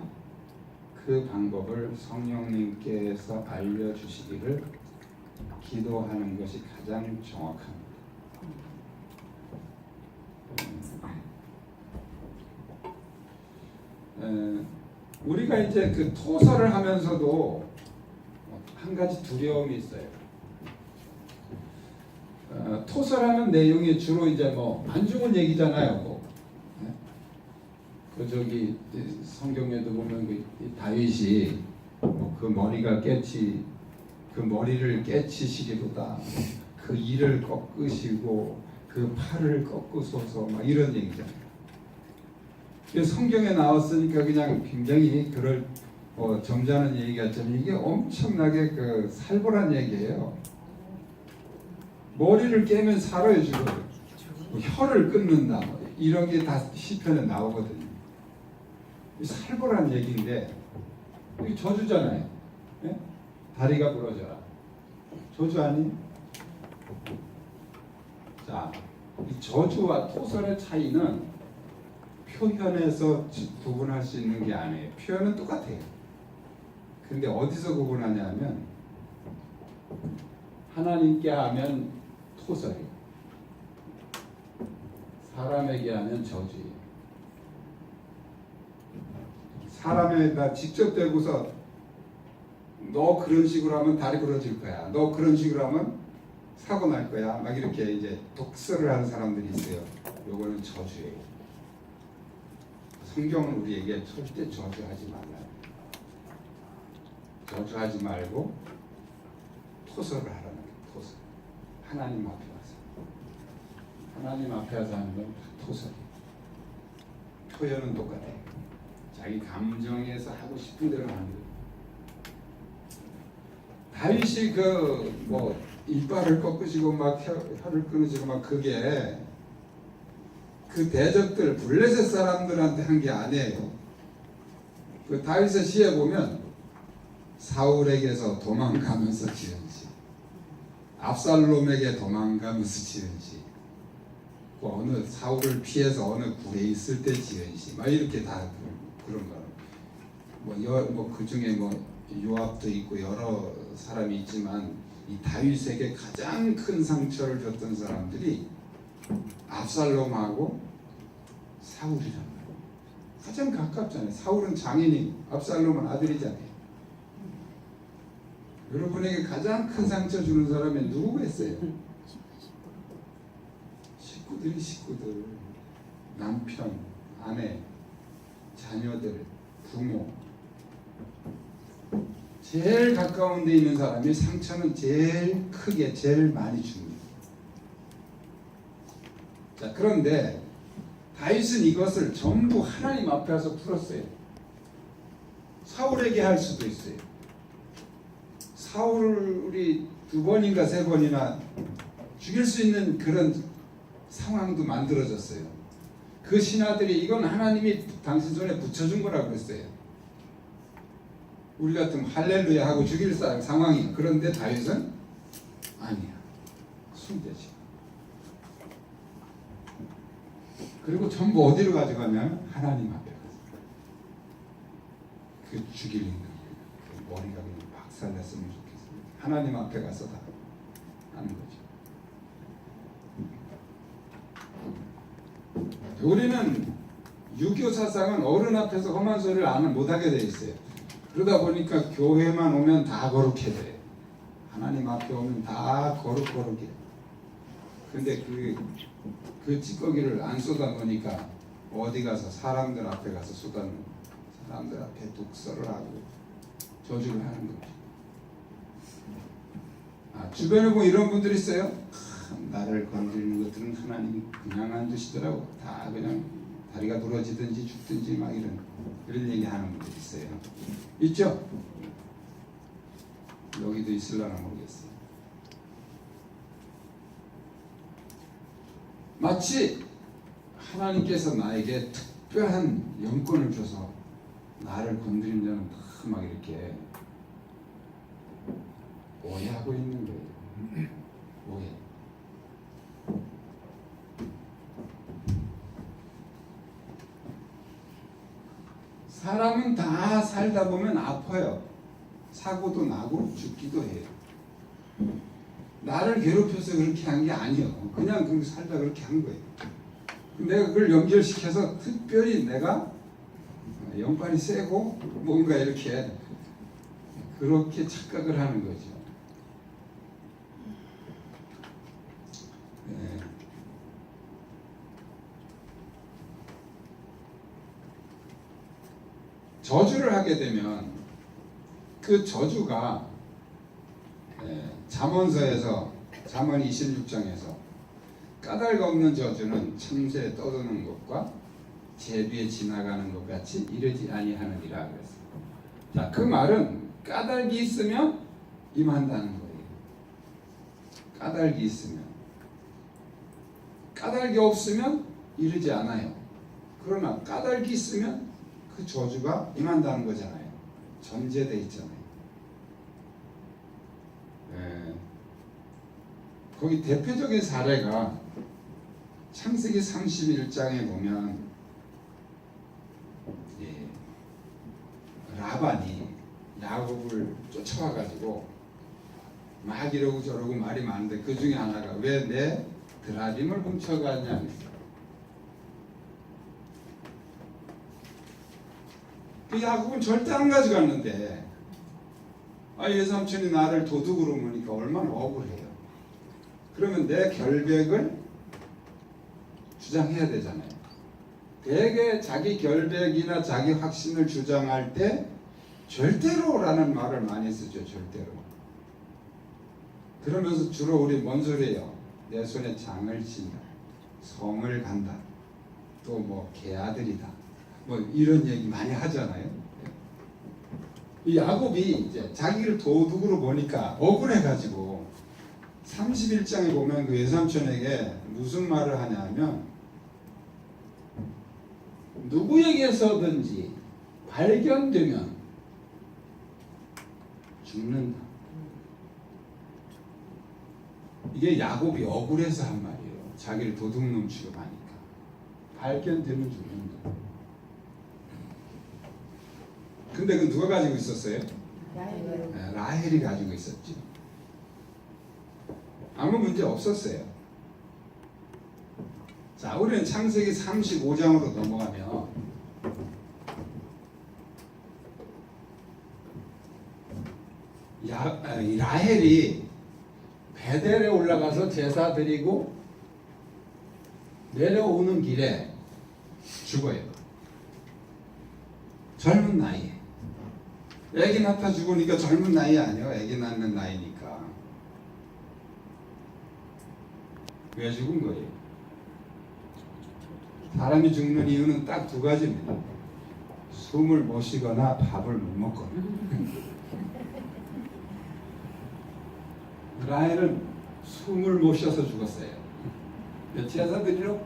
그 방법을 성령님께서 알려주시기를 기도하는 것이 가장 정확합니다. 우리가 이제 그 토설을 하면서도 한 가지 두려움이 있어요. 토설하는 내용이 주로 이제 뭐 안 좋은 얘기잖아요. 뭐. 그 저기 성경에도 보면 그 다윗이 그 머리가 그 머리를 깨치시기보다 그 이를 꺾으시고 그 팔을 꺾으소서 막 이런 얘기잖아요. 성경에 나왔으니까 그냥 굉장히 그럴 점잖은 얘기 같지만 이게 엄청나게 그 살벌한 얘기예요. 머리를 깨면 살아요 지금. 혀를 끊는다 이런 게 다 시편에 나오거든요. 살벌한 얘기인데 이게 저주잖아요. 네? 다리가 부러져라. 저주 아니? 자, 이 저주와 토설의 차이는 표현에서 구분할 수 있는 게 아니에요. 표현은 똑같아요. 근데 어디서 구분하냐면 하나님께 하면 토설이에요. 사람에게 하면 저주예요. 사람에다 직접 대고서 너 그런 식으로 하면 다리 부러질 거야. 너 그런 식으로 하면 사고 날 거야. 막 이렇게 이제 독설을 하는 사람들이 있어요. 요거는 저주예요. 성경은 우리에게 절대 저주하지 말라요. 저주하지 말고 토설을 하라는 거예요. 토설. 하나님 앞에 와서. 하나님 앞에 와서 하는 건 토설이에요. 표현은 똑같아요. 자기 감정에서 하고 싶은 대로 하는 거예요. 다윗이 그 이빨을 꺾으시고 막 혀를 끊으시고 막 그게 그 대적들 블레셋 사람들한테 한 게 아니에요. 그 다윗의 시에 보면 사울에게서 도망가면서 지은 시, 압살롬에게 도망가면서 지은 시, 그 어느 사울을 피해서 어느 굴에 있을 때 지은 시, 막 이렇게 다 그런 거. 그 중에 요압도 있고 여러 사람이 있지만 이 다윗에게 가장 큰 상처를 줬던 사람들이 압살롬하고 사울이란 말이에요. 가장 가깝잖아요. 사울은 장인이, 압살롬은 아들이잖아요. 여러분에게 가장 큰 상처 주는 사람이 누구겠어요? 식구들, 남편, 아내, 자녀들, 부모. 제일 가까운 데 있는 사람이 상처는 제일 크게 제일 많이 줍니다. 자, 그런데 다윗은 이것을 전부 하나님 앞에 와서 풀었어요. 사울에게 할 수도 있어요. 사울이 2번인가 3번이나 죽일 수 있는 그런 상황도 만들어졌어요. 그 신하들이 이건 하나님이 당신 손에 붙여준 거라고 그랬어요. 우리 같으면 할렐루야 하고 죽일 상황이. 그런데 다윗은 아니야. 숨대지. 그리고 전부 어디로 가져가면 하나님 앞에 가서 그 죽이는 그 머리가 그냥 박살냈으면 좋겠습니다. 하나님 앞에 가서 다 하는 거죠. 우리는 유교 사상은 어른 앞에서 험한 소리를 못하게 돼 있어요. 그러다 보니까 교회만 오면 다 거룩해 돼. 하나님 앞에 오면 다 거룩해. 근데 그 찌꺼기를 안 쏟아놓으니까 어디 가서 사람들 앞에 가서 쏟아놓고 사람들 앞에 독설을 하고 저주를 하는 거죠. 주변에 보면 이런 분들이 있어요. 나를 건드리는 것들은 하나님이 그냥 안 두시더라고. 다 그냥 다리가 부러지든지 죽든지 막 이런 얘기하는 분들이 있어요. 있죠? 여기도 있을려나 모르겠어요. 마치 하나님께서 나에게 특별한 영권을 줘서 나를 건드린 자는 다 막 이렇게 오해하고 있는 거예요. 오해. 사람은 다 살다 보면 아파요. 사고도 나고 죽기도 해요. 나를 괴롭혀서 그렇게 한 게 아니에요. 그냥 그 살다 그렇게 한 거예요. 내가 그걸 연결시켜서 특별히 내가 영빨이 세고 뭔가 이렇게 그렇게 착각을 하는 거죠. 네. 저주를 하게 되면 그 저주가 잠언서에서 잠언 26장에서 까닭 없는 저주는 참새에 떠드는 것과 제비에 지나가는 것 같이 이르지 아니하느니라 그랬어요. 자, 그 말은 까닭이 있으면 임한다는 거예요. 까닭이 있으면. 까닭이 없으면 이르지 않아요. 그러나 까닭이 있으면 그 저주가 임한다는 거잖아요. 전제돼 있잖아요. 거기 대표적인 사례가 창세기 31장에 보면 라반이 야곱을 쫓아와가지고 막 이러고 저러고 말이 많은데 그 중에 하나가 왜 내 드라빔을 훔쳐가냐. 그 야곱은 절대 안 가져갔는데 외삼촌이 나를 도둑으로 보니까 얼마나 억울해요. 그러면 내 결백을 주장해야 되잖아요. 대개 자기 결백이나 자기 확신을 주장할 때 절대로라는 말을 많이 쓰죠. 절대로. 그러면서 주로 우리 뭔 소리예요? 내 손에 장을 친다, 성을 간다, 또 뭐 개아들이다, 뭐 이런 얘기 많이 하잖아요. 이 야곱이 이제 자기를 도둑으로 보니까 억울해가지고 31장에 보면 그 외삼촌에게 무슨 말을 하냐면 누구에게서든지 발견되면 죽는다. 이게 야곱이 억울해서 한 말이에요. 자기를 도둑놈 취급하니까. 발견되면 죽는다. 근데 그 누가 가지고 있었어요? 라헬이 가지고 있었죠. 아무 문제 없었어요. 자, 우리는 창세기 35장으로 넘어가면 라헬이 베델에 올라가서 제사 드리고 내려오는 길에 죽어요. 젊은 나이에. 애기 낳다 죽으니까 젊은 나이 아니에요. 애기 낳는 나이니까. 왜 죽은 거예요? 사람이 죽는 이유는 딱 두 가지입니다. 숨을 못 쉬거나 밥을 못 먹거나. 라헬은 숨을 못 쉬어서 죽었어요. 제사 드리러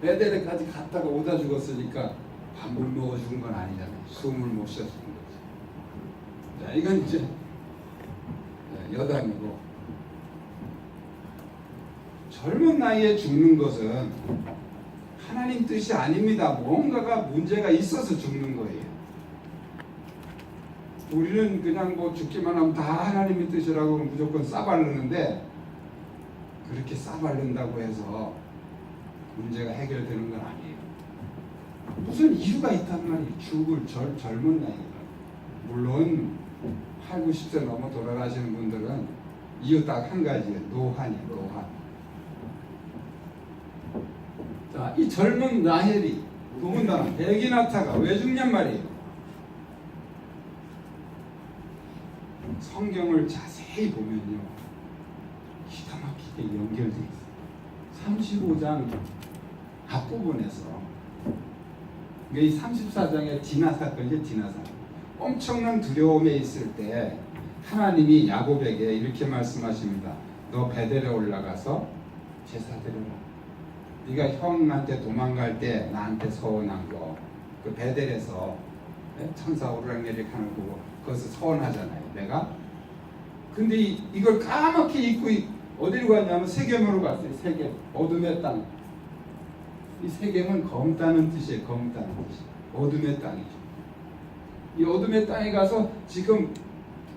베델에까지 갔다가 오다 죽었으니까 밥을 먹어 죽은 건 아니잖아요. 숨을 못 쉬어 죽은 거죠. 자, 이건 이제 여담이고, 젊은 나이에 죽는 것은 하나님 뜻이 아닙니다. 뭔가가 문제가 있어서 죽는 거예요. 우리는 그냥 뭐 죽기만 하면 다 하나님의 뜻이라고 무조건 싸바르는데, 그렇게 싸바른다고 해서 문제가 해결되는 건 아니에요. 무슨 이유가 있단 말이에요. 죽을 젊은 나이. 물론 8, 90세 넘어 돌아가시는 분들은 이유 딱 한 가지예요. 노환이에요. 노환. 자, 이 젊은 라헬이 더군다나 에기나타가 왜 죽냔 말이에요. 성경을 자세히 보면요, 기가 막히게 연결되어 있어요. 35장 앞부분에서 이 34장의 디나 사건이죠. 디나 사건. 엄청난 두려움에 있을 때 하나님이 야곱에게 이렇게 말씀하십니다. 너 베델에 올라가서 제사 드려라. 네가 형한테 도망갈 때 나한테 서운한 거, 그 베델에서 천사 오르락내리락 하는 거, 그것을 서운하잖아요. 내가. 근데 이걸 까맣게 잊고 어디로 갔냐면 세겜으로 갔어요. 세겜, 어둠의 땅. 이 세겜은 검다는 뜻이에요. 검다는 뜻이. 어둠의 땅이죠. 이 어둠의 땅에 가서 지금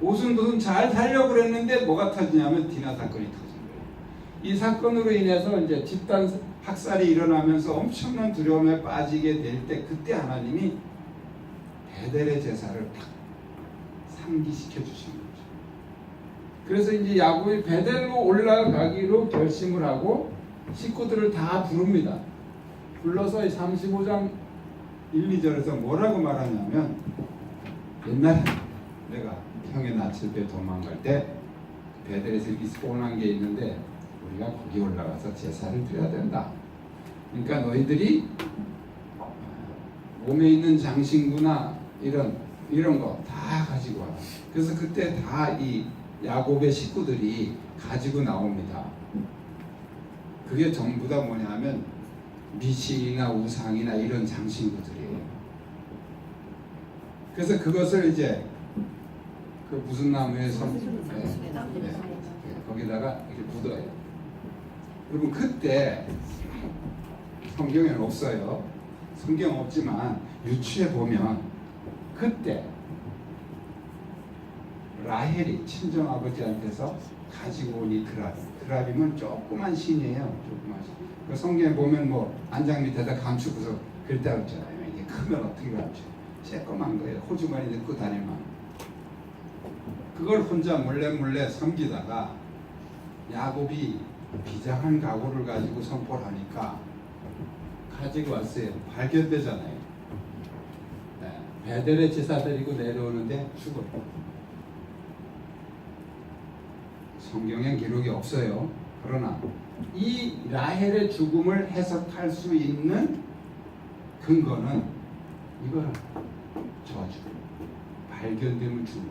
오순도순 잘 살려고 그랬는데 뭐가 터지냐면 디나 사건이 터진 거예요. 이 사건으로 인해서 이제 집단 학살이 일어나면서 엄청난 두려움에 빠지게 될 때 그때 하나님이 베델의 제사를 딱 상기시켜 주신 거죠. 그래서 이제 야곱이 베델로 올라가기로 결심을 하고 식구들을 다 부릅니다. 불러서 35장 1, 2절에서 뭐라고 말하냐면 옛날에 내가 형의 낯을 도망갈 때 베델에서 이렇게 서운한 게 있는데 우리가 거기 올라가서 제사를 드려야 된다. 그러니까 너희들이 몸에 있는 장신구나 이런 거 다 가지고 와. 그래서 그때 다 이 야곱의 식구들이 가지고 나옵니다. 그게 전부 다 뭐냐면 미신이나 우상이나 이런 장신구들이에요. 그래서 그것을 이제 그 무슨 나무에서 거기다가 이렇게 묻어요. 여러분 그때 성경에는 없어요. 성경 없지만 유추해 보면 그때 라헬이 친정 아버지한테서 가지고 온 이 드라빔은 조그만 신이에요. 조그만 신. 그 성경에 보면 뭐 안장 밑에다 감추고서 그랬다고 했잖아요. 이게 크면 어떻게 감춰? 쬐끄만 거예요. 호주머니 넣고 다니면. 그걸 혼자 몰래 섬기다가 야곱이 비장한 각오를 가지고 선포를 하니까 가지고 왔어요. 발견되잖아요. 네. 베델에 제사 드리고 내려오는데 죽어요. 성경엔 기록이 없어요. 그러나 이 라헬의 죽음을 해석할 수 있는 근거는 이거는 저주, 발견되면 죽음.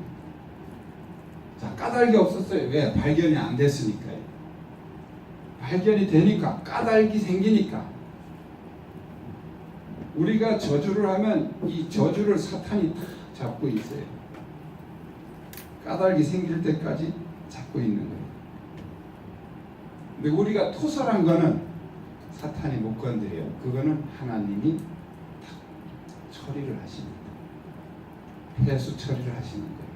자, 까닭이 없었어요. 왜? 발견이 안 됐으니까요. 발견이 되니까, 까닭이 생기니까. 우리가 저주를 하면 이 저주를 사탄이 다 잡고 있어요. 까닭이 생길 때까지 잡고 있는 거예요. 근데 우리가 토설한 거는 사탄이 못 건드려요. 그거는 하나님이 다 처리를 하십니다. 회수 처리를 하시는 거예요.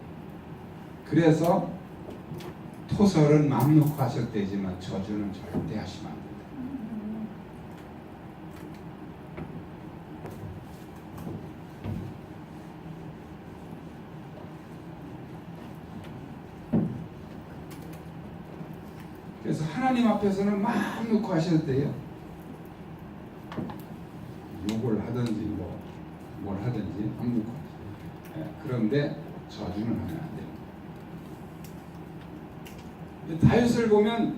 그래서 토설은 마음 놓고 하셨대지만 저주는 절대 하시면 안 됩니다. 그래서 하나님 앞에서는 마음 놓고 하셔도 돼요. 욕을 하든지 뭘 하든지 마음 놓고 하셔요. 그런데 저주는 하면 안 돼요. 다윗을 보면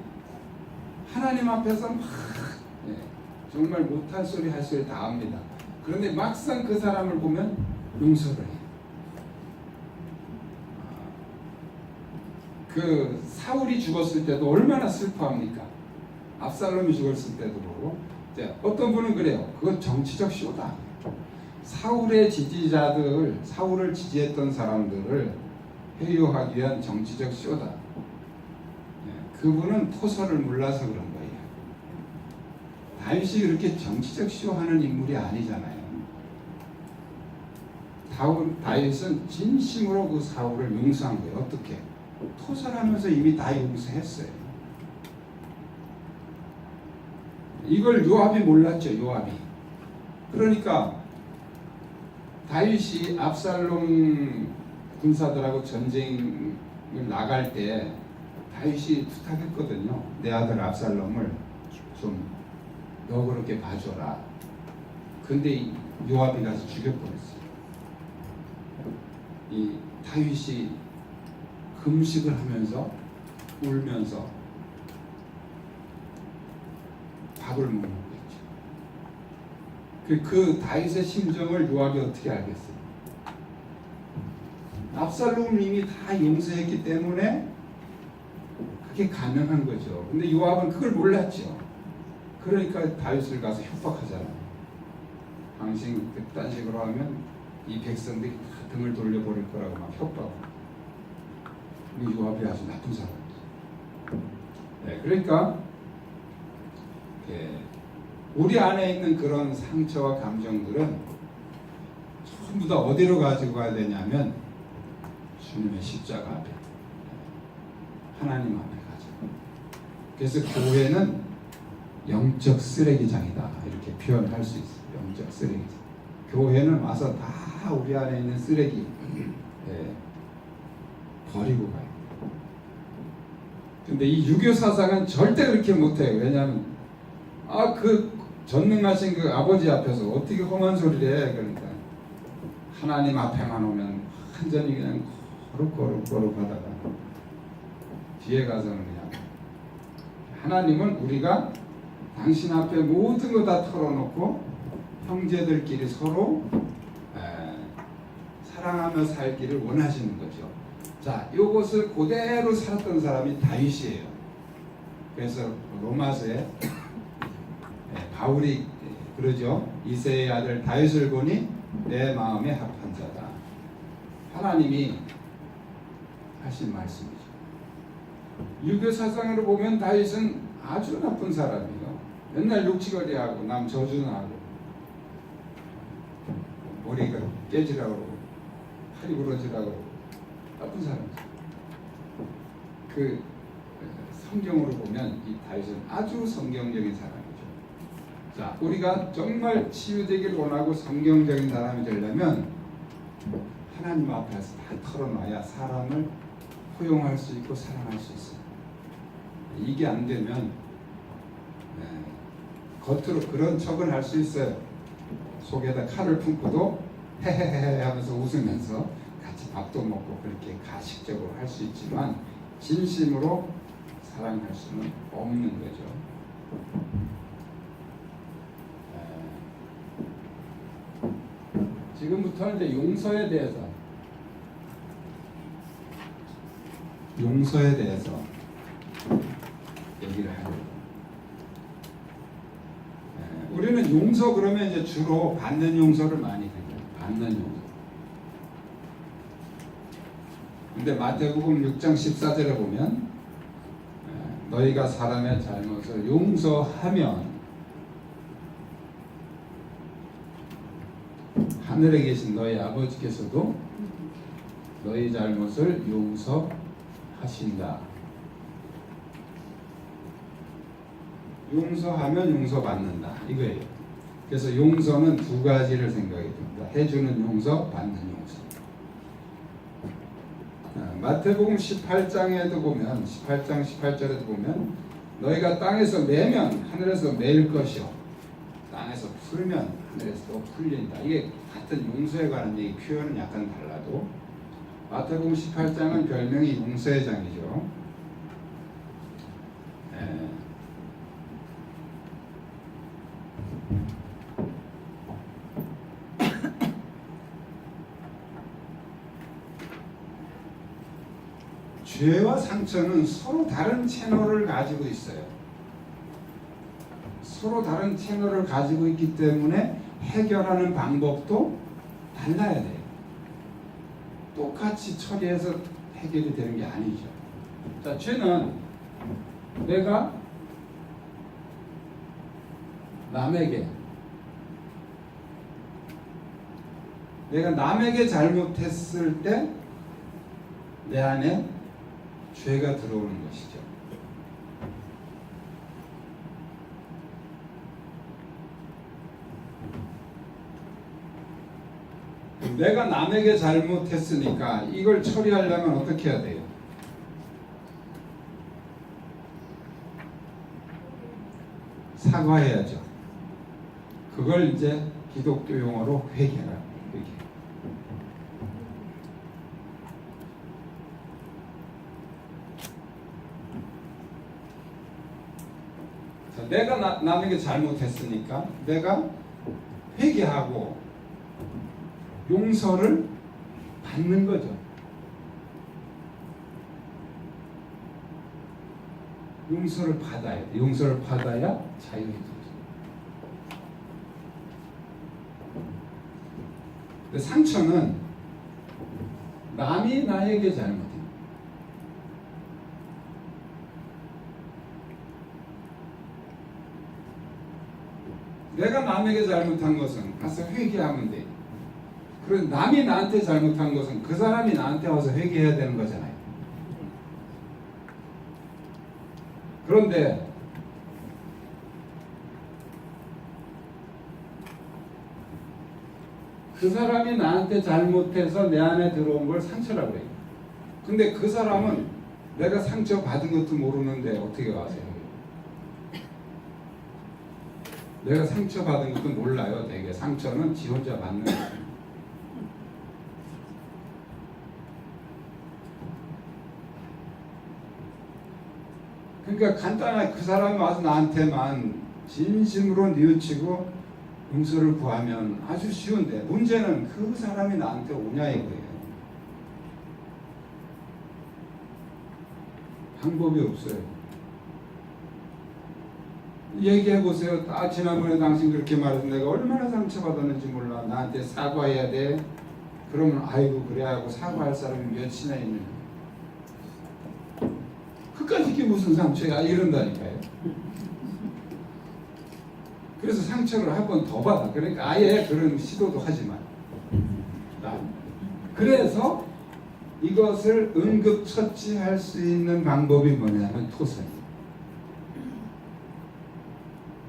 하나님 앞에서 막 정말 못할 소리 할 소리 다 합니다. 그런데 막상 그 사람을 보면 용서를 해요. 그 사울이 죽었을 때도 얼마나 슬퍼합니까? 압살롬이 죽었을 때도 그러고. 어떤 분은 그래요. 그건 정치적 쇼다. 사울의 지지자들, 사울을 지지했던 사람들을 회유하기 위한 정치적 쇼다. 그분은 토설을 몰라서 그런 거예요. 다윗이 그렇게 정치적 쇼하는 인물이 아니잖아요. 다윗은 진심으로 그 사울을 용서한 거예요. 어떻게? 토설하면서 이미 다 용서했어요. 이걸 요압이 몰랐죠. 요압이. 그러니까 다윗이 압살롬 군사들하고 전쟁을 나갈 때 다윗이 부탁했거든요. 내 아들 압살롬을 좀 너그럽게 봐줘라. 근데 요압이 가서 죽여버렸어요. 이 다윗이 금식을 하면서 울면서 밥을 못 먹고 있죠. 그 다윗의 심정을 요압이 어떻게 알겠어요? 압살롬을 이미 다 용서했기 때문에 그게 가능한 거죠. 근데 요압은 그걸 몰랐죠. 그러니까 다윗을 가서 협박하잖아요. 당신 그딴 식으로 하면 이 백성들이 다 등을 돌려버릴 거라고 막 협박하고. 요압이 아주 나쁜 사람이죠. 네, 그러니까 우리 안에 있는 그런 상처와 감정들은 전부 다 어디로 가지고 가야 되냐면 주님의 십자가 앞에, 하나님 앞에 가죠. 그래서 교회는 영적 쓰레기장이다 이렇게 표현할 수 있어요. 영적 쓰레기장. 교회는 와서 다 우리 안에 있는 쓰레기 버리고 가요. 근데 이 유교 사상은 절대 그렇게 못해요. 왜냐하면 그 전능하신 그 아버지 앞에서 어떻게 험한 소리를 해. 그러니까 하나님 앞에만 오면 완전히 그냥 거룩 하다가 뒤에 가서는 그냥 하나님은 우리가 당신 앞에 모든 거 다 털어놓고 형제들끼리 서로 사랑하며 살기를 원하시는 거죠. 자, 이것을 그대로 살았던 사람이 다윗이에요. 그래서 로마서에 바울이 그러죠. 이새의 아들 다윗을 보니 내 마음에 합한 자다. 하나님이 하신 말씀이죠. 유교 사상으로 보면 다윗은 아주 나쁜 사람이에요. 맨날 욕치거리하고 남 저주하고 머리가 깨지라고 그러고 팔이 부러지라고 그러고 나쁜 사람이죠. 그 성경으로 보면 이 다윗은 아주 성경적인 사람이죠. 자, 우리가 정말 치유되기를 원하고 성경적인 사람이 되려면 하나님 앞에서 다 털어놔야 사람을 포용할 수 있고 사랑할 수 있어요. 이게 안 되면 겉으로 그런 척은 할 수 있어요. 속에다 칼을 품고도 헤헤헤 하면서 웃으면서 같이 밥도 먹고 그렇게 가식적으로 할 수 있지만 진심으로 사랑할 수는 없는 거죠. 지금부터는 이제 용서에 대해서 얘기를 하려고. 우리는 용서 그러면 이제 주로 받는 용서를 많이 해요. 받는 용서. 근데 마태복음 6장 14절에 보면 너희가 사람의 잘못을 용서하면 하늘에 계신 너희 아버지께서도 너희 잘못을 용서하신다. 용서하면 용서받는다 이거예요. 그래서 용서는 두 가지를 생각해 봅니다. 해주는 용서, 받는 용서. 마태복음 18장에도 보면 18장 18절에도 보면 너희가 땅에서 매면 하늘에서 매일 것이요 땅에서 풀면 하늘에서 또 풀린다. 이게 같은 용서에 관한 얘기 표현은 약간 달라도 마태복음 18장은 별명이 용서의 장이죠. 죄와 상처는 서로 다른 채널을 가지고 있어요. 서로 다른 채널을 가지고 있기 때문에 해결하는 방법도 달라야 돼요. 똑같이 처리해서 해결이 되는 게 아니죠. 자, 죄는 내가 남에게 잘못했을 때 내 안에 죄가 들어오는 것이죠. 내가 남에게 잘못했으니까 이걸 처리하려면 어떻게 해야 돼요? 사과해야죠. 그걸 이제 기독교 용어로 회개라. 회개. 자, 내가 남에게 잘못했으니까 내가 회개하고 용서를 받는 거죠. 용서를 받아야 돼. 용서를 받아야 자유해지죠. 근데 상처는 남이 나에게 잘못해. 내가 남에게 잘못한 것은 가서 회개하면 돼. 그리고 남이 나한테 잘못한 것은 그 사람이 나한테 와서 회개해야 되는 거잖아요. 그런데 그 사람이 나한테 잘못해서 내 안에 들어온 걸 상처라고 해요. 근데 그 사람은 내가 상처 받은 것도 모르는데 어떻게 아세요? 내가 상처 받은 것도 몰라요. 되게 상처는 지 혼자 받는 거예요. 그러니까 간단하게 그 사람이 와서 나한테만 진심으로 뉘우치고 용서를 구하면 아주 쉬운데, 문제는 그 사람이 나한테 오냐 이거예요. 방법이 없어요. 얘기해 보세요. 지난번에 당신 그렇게 말해서 내가 얼마나 상처받았는지 몰라. 나한테 사과해야 돼. 그러면 아이고 그래 하고 사과할 사람이 몇이나 있는 거예요. 그까짓 게 무슨 상처야 이런다니까요. 그래서 상처를 한 번 더 받아. 그러니까 아예 그런 시도도 하지 마. 그래서 이것을 응급처치할 수 있는 방법이 뭐냐면 토설이에요.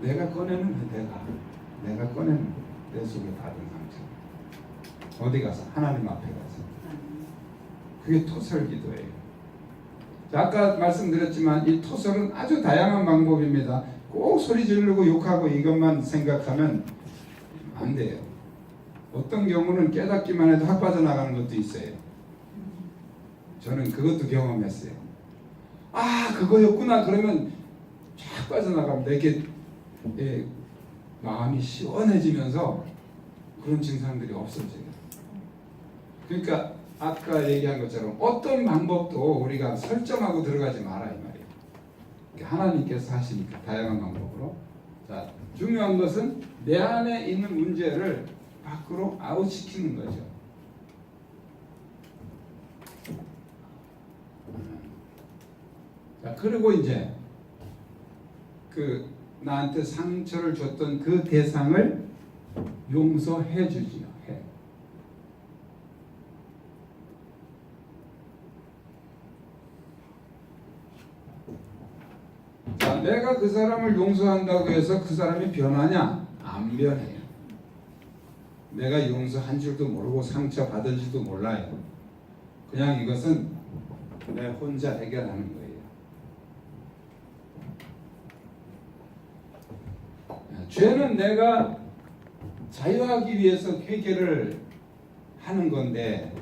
내가 꺼내는 내가 꺼내는 내 속에 받은 상처. 어디 가서 하나님 앞에 가서 그게 토설 기도예요. 자, 아까 말씀드렸지만 이 토설은 아주 다양한 방법입니다. 꼭 소리 지르고 욕하고 이것만 생각하면 안 돼요. 어떤 경우는 깨닫기만 해도 확 빠져나가는 것도 있어요. 저는 그것도 경험했어요. 아 그거였구나 그러면 쫙 빠져나갑니다. 이렇게 마음이 시원해지면서 그런 증상들이 없어져요. 그러니까 아까 얘기한 것처럼 어떤 방법도 우리가 설정하고 들어가지 마라 이 말이에요. 하나님께서 하시니까 다양한 방법으로. 자, 중요한 것은 내 안에 있는 문제를 밖으로 아웃시키는 거죠. 자, 그리고 이제 그 나한테 상처를 줬던 그 대상을 용서해 주지요. 해. 자, 내가 그 사람을 용서한다고 해서 그 사람이 변하냐? 안 변해요. 내가 용서한 줄도 모르고 상처 받은 줄도 몰라요. 그냥 이것은 내 혼자 해결하는 거예요. 죄는 내가 자유하기 위해서 해결을 하는 건데,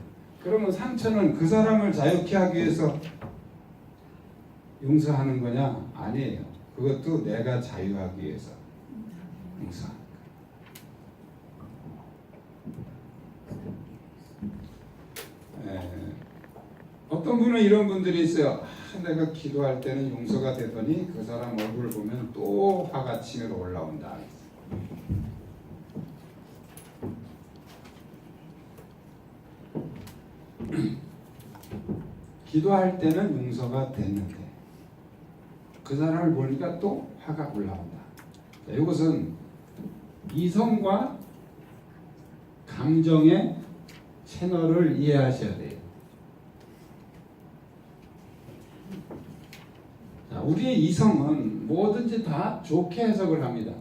그러면 상처는 그 사람을 자유케 하기 위해서 용서하는 거냐? 아니에요. 그것도 내가 자유하기 위해서 용서하는 거예요. 어떤 분은 이런 분들이 있어요. 내가 기도할 때는 용서가 되더니 그 사람 얼굴을 보면 또 화가 치밀어 올라온다. 기도할 때는 용서가 됐는데 그 사람을 보니까 또 화가 올라온다. 자, 이것은 이성과 감정의 채널을 이해하셔야 돼요. 자, 우리의 이성은 뭐든지 다 좋게 해석을 합니다.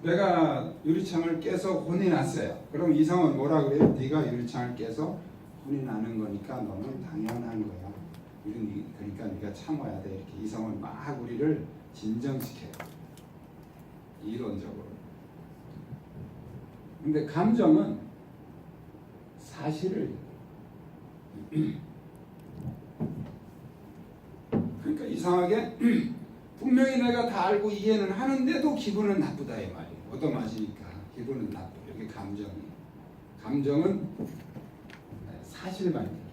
내가 유리창을 깨서 혼이 났어요. 그럼 이성은 뭐라 그래요? 네가 유리창을 깨서 혼이 나는 거니까 너는 당연한 거야. 그러니까 네가 참아야 돼. 이렇게 이성은 막 우리를 진정시켜요. 이론적으로. 근데 감정은 사실을 그러니까 이상하게 분명히 내가 다 알고 이해는 하는데도 기분은 나쁘다 이 말이에요. 얻어맞으니까 기분은 나쁘. 여기 감정은 사실만 얘기해요.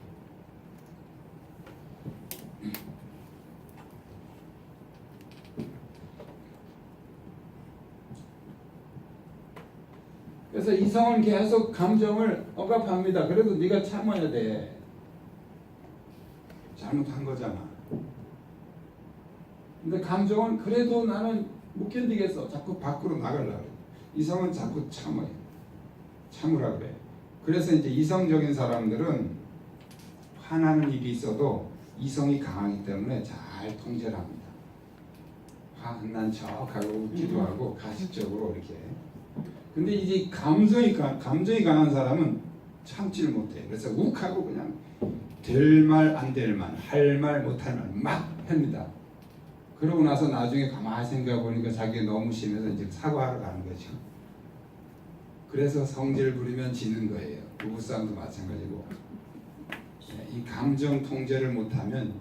그래서 이성은 계속 감정을 억압합니다. 그래도 네가 참아야 돼. 잘못한 거잖아. 근데 감정은 그래도 나는 못 견디겠어. 자꾸 밖으로 나가려고 그래. 이성은 자꾸 참아요. 참으라 그래. 그래서 이제 이성적인 사람들은 화나는 일이 있어도 이성이 강하기 때문에 잘 통제를 합니다. 화난 척하고 웃기도 하고 가식적으로 이렇게. 근데 이제 감정이 강한 사람은 참지를 못해. 그래서 욱하고 그냥 될 말 안 될 말, 할 말 못할 말 막 합니다. 그러고 나서 나중에 가만히 생각해 보니까 자기가 너무 심해서 이제 사과하러 가는 거죠. 그래서 성질 부리면 지는 거예요. 부부싸움도 마찬가지고. 이 감정 통제를 못하면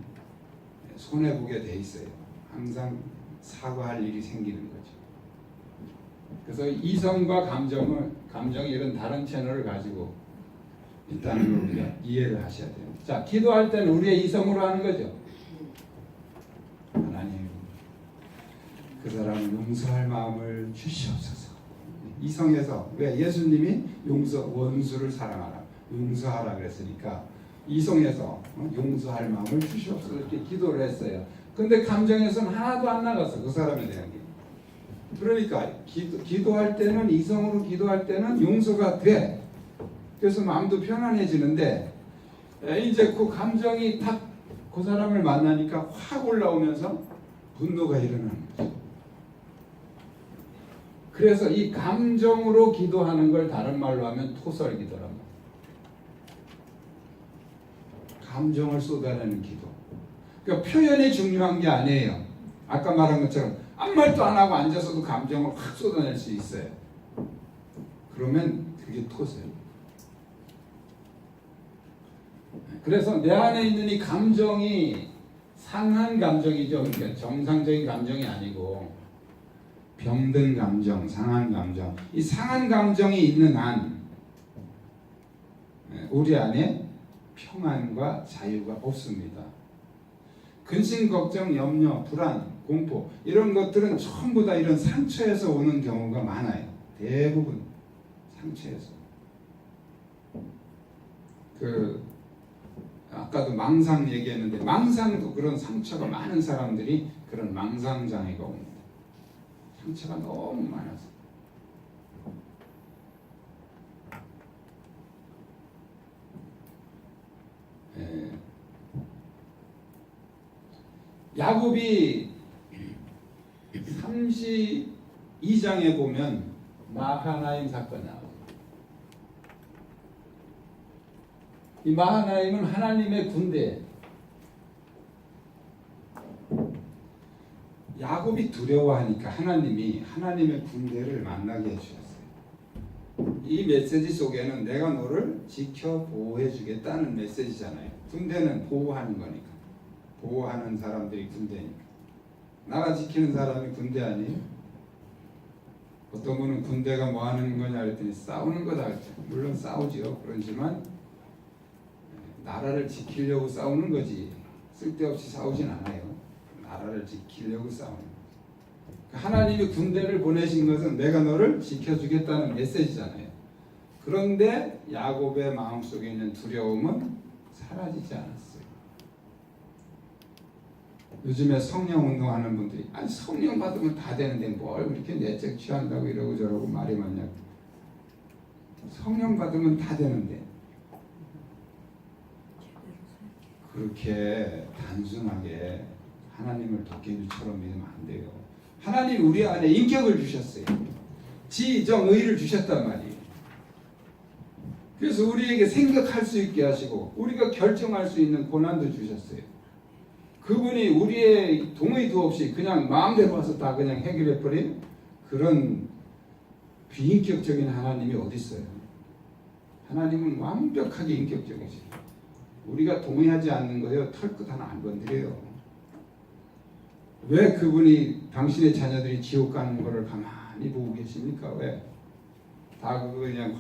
손해보게 돼 있어요. 항상 사과할 일이 생기는 거죠. 그래서 이성과 감정이 이런 다른 채널을 가지고 있다는 걸 우리가 이해를 하셔야 돼요. 자, 기도할 때는 우리의 이성으로 하는 거죠. 하나님, 그 사람을 용서할 마음을 주시옵소서. 이성에서 왜 예수님이 원수를 사랑하라, 용서하라 그랬으니까 이성에서 용서할 마음을 주시옵소서 이렇게 기도를 했어요. 근데 감정에서는 하나도 안 나갔어. 그 사람에 대한 게. 그러니까 기도할 때는 이성으로 기도할 때는 용서가 돼. 그래서 마음도 편안해지는데 이제 그 감정이 딱 그 사람을 만나니까 확 올라오면서 분노가 일어나는 거죠. 그래서 이 감정으로 기도하는 걸 다른 말로 하면 토설기도라고. 감정을 쏟아내는 기도. 그러니까 표현이 중요한 게 아니에요. 아까 말한 것처럼 아무 말도 안 하고 앉아서도 감정을 확 쏟아낼 수 있어요. 그러면 그게 토설. 그래서 내 안에 있는 이 감정이 상한 감정이죠. 그러니까 정상적인 감정이 아니고 병든 감정, 상한 감정. 이 상한 감정이 있는 한 우리 안에 평안과 자유가 없습니다. 근심, 걱정, 염려, 불안, 공포 이런 것들은 전부 다 이런 상처에서 오는 경우가 많아요. 대부분 상처에서. 아까도 망상 얘기했는데 망상도 그런 상처가 많은 사람들이 그런 망상 장애가 옵니다. 상처가 너무 많아서. 야곱이 32장에 보면 마하나임 사건이 나와요. 이 마하나임은 하나님의 군대. 야곱이 두려워하니까 하나님이 하나님의 군대를 만나게 해주셨어요. 이 메시지 속에는 내가 너를 지켜 보호해 주겠다는 메시지잖아요. 군대는 보호하는 거니까. 보호하는 사람들이 군대니까. 나라 지키는 사람이 군대 아니에요? 어떤 분은 군대가 뭐 하는 거냐 그랬더니 싸우는 거다 그랬죠. 물론 싸우지요. 그러지만 나라를 지키려고 싸우는 거지 쓸데없이 싸우진 않아요. 나라를 지키려고 싸우는 거지. 하나님이 군대를 보내신 것은 내가 너를 지켜주겠다는 메시지잖아요. 그런데 야곱의 마음속에 있는 두려움은 사라지지 않았어요. 요즘에 성령 운동하는 분들이 아니 성령 받으면 다 되는데 뭘 그렇게 내적 취한다고 이러고 저러고 말이 많냐. 성령 받으면 다 되는데 그렇게 단순하게 하나님을 도깨비처럼 믿으면 안 돼요. 하나님 우리 안에 인격을 주셨어요. 지정의를 주셨단 말이에요. 그래서 우리에게 생각할 수 있게 하시고 우리가 결정할 수 있는 권한도 주셨어요. 그분이 우리의 동의도 없이 그냥 마음대로 와서 다 그냥 해결해 버린 그런 비인격적인 하나님이 어디 있어요? 하나님은 완벽하게 인격적이세요. 우리가 동의하지 않는 거요 털끝 하나 안 건드려요. 왜 그분이 당신의 자녀들이 지옥 가는 거를 가만히 보고 계십니까? 왜? 다 그거 그냥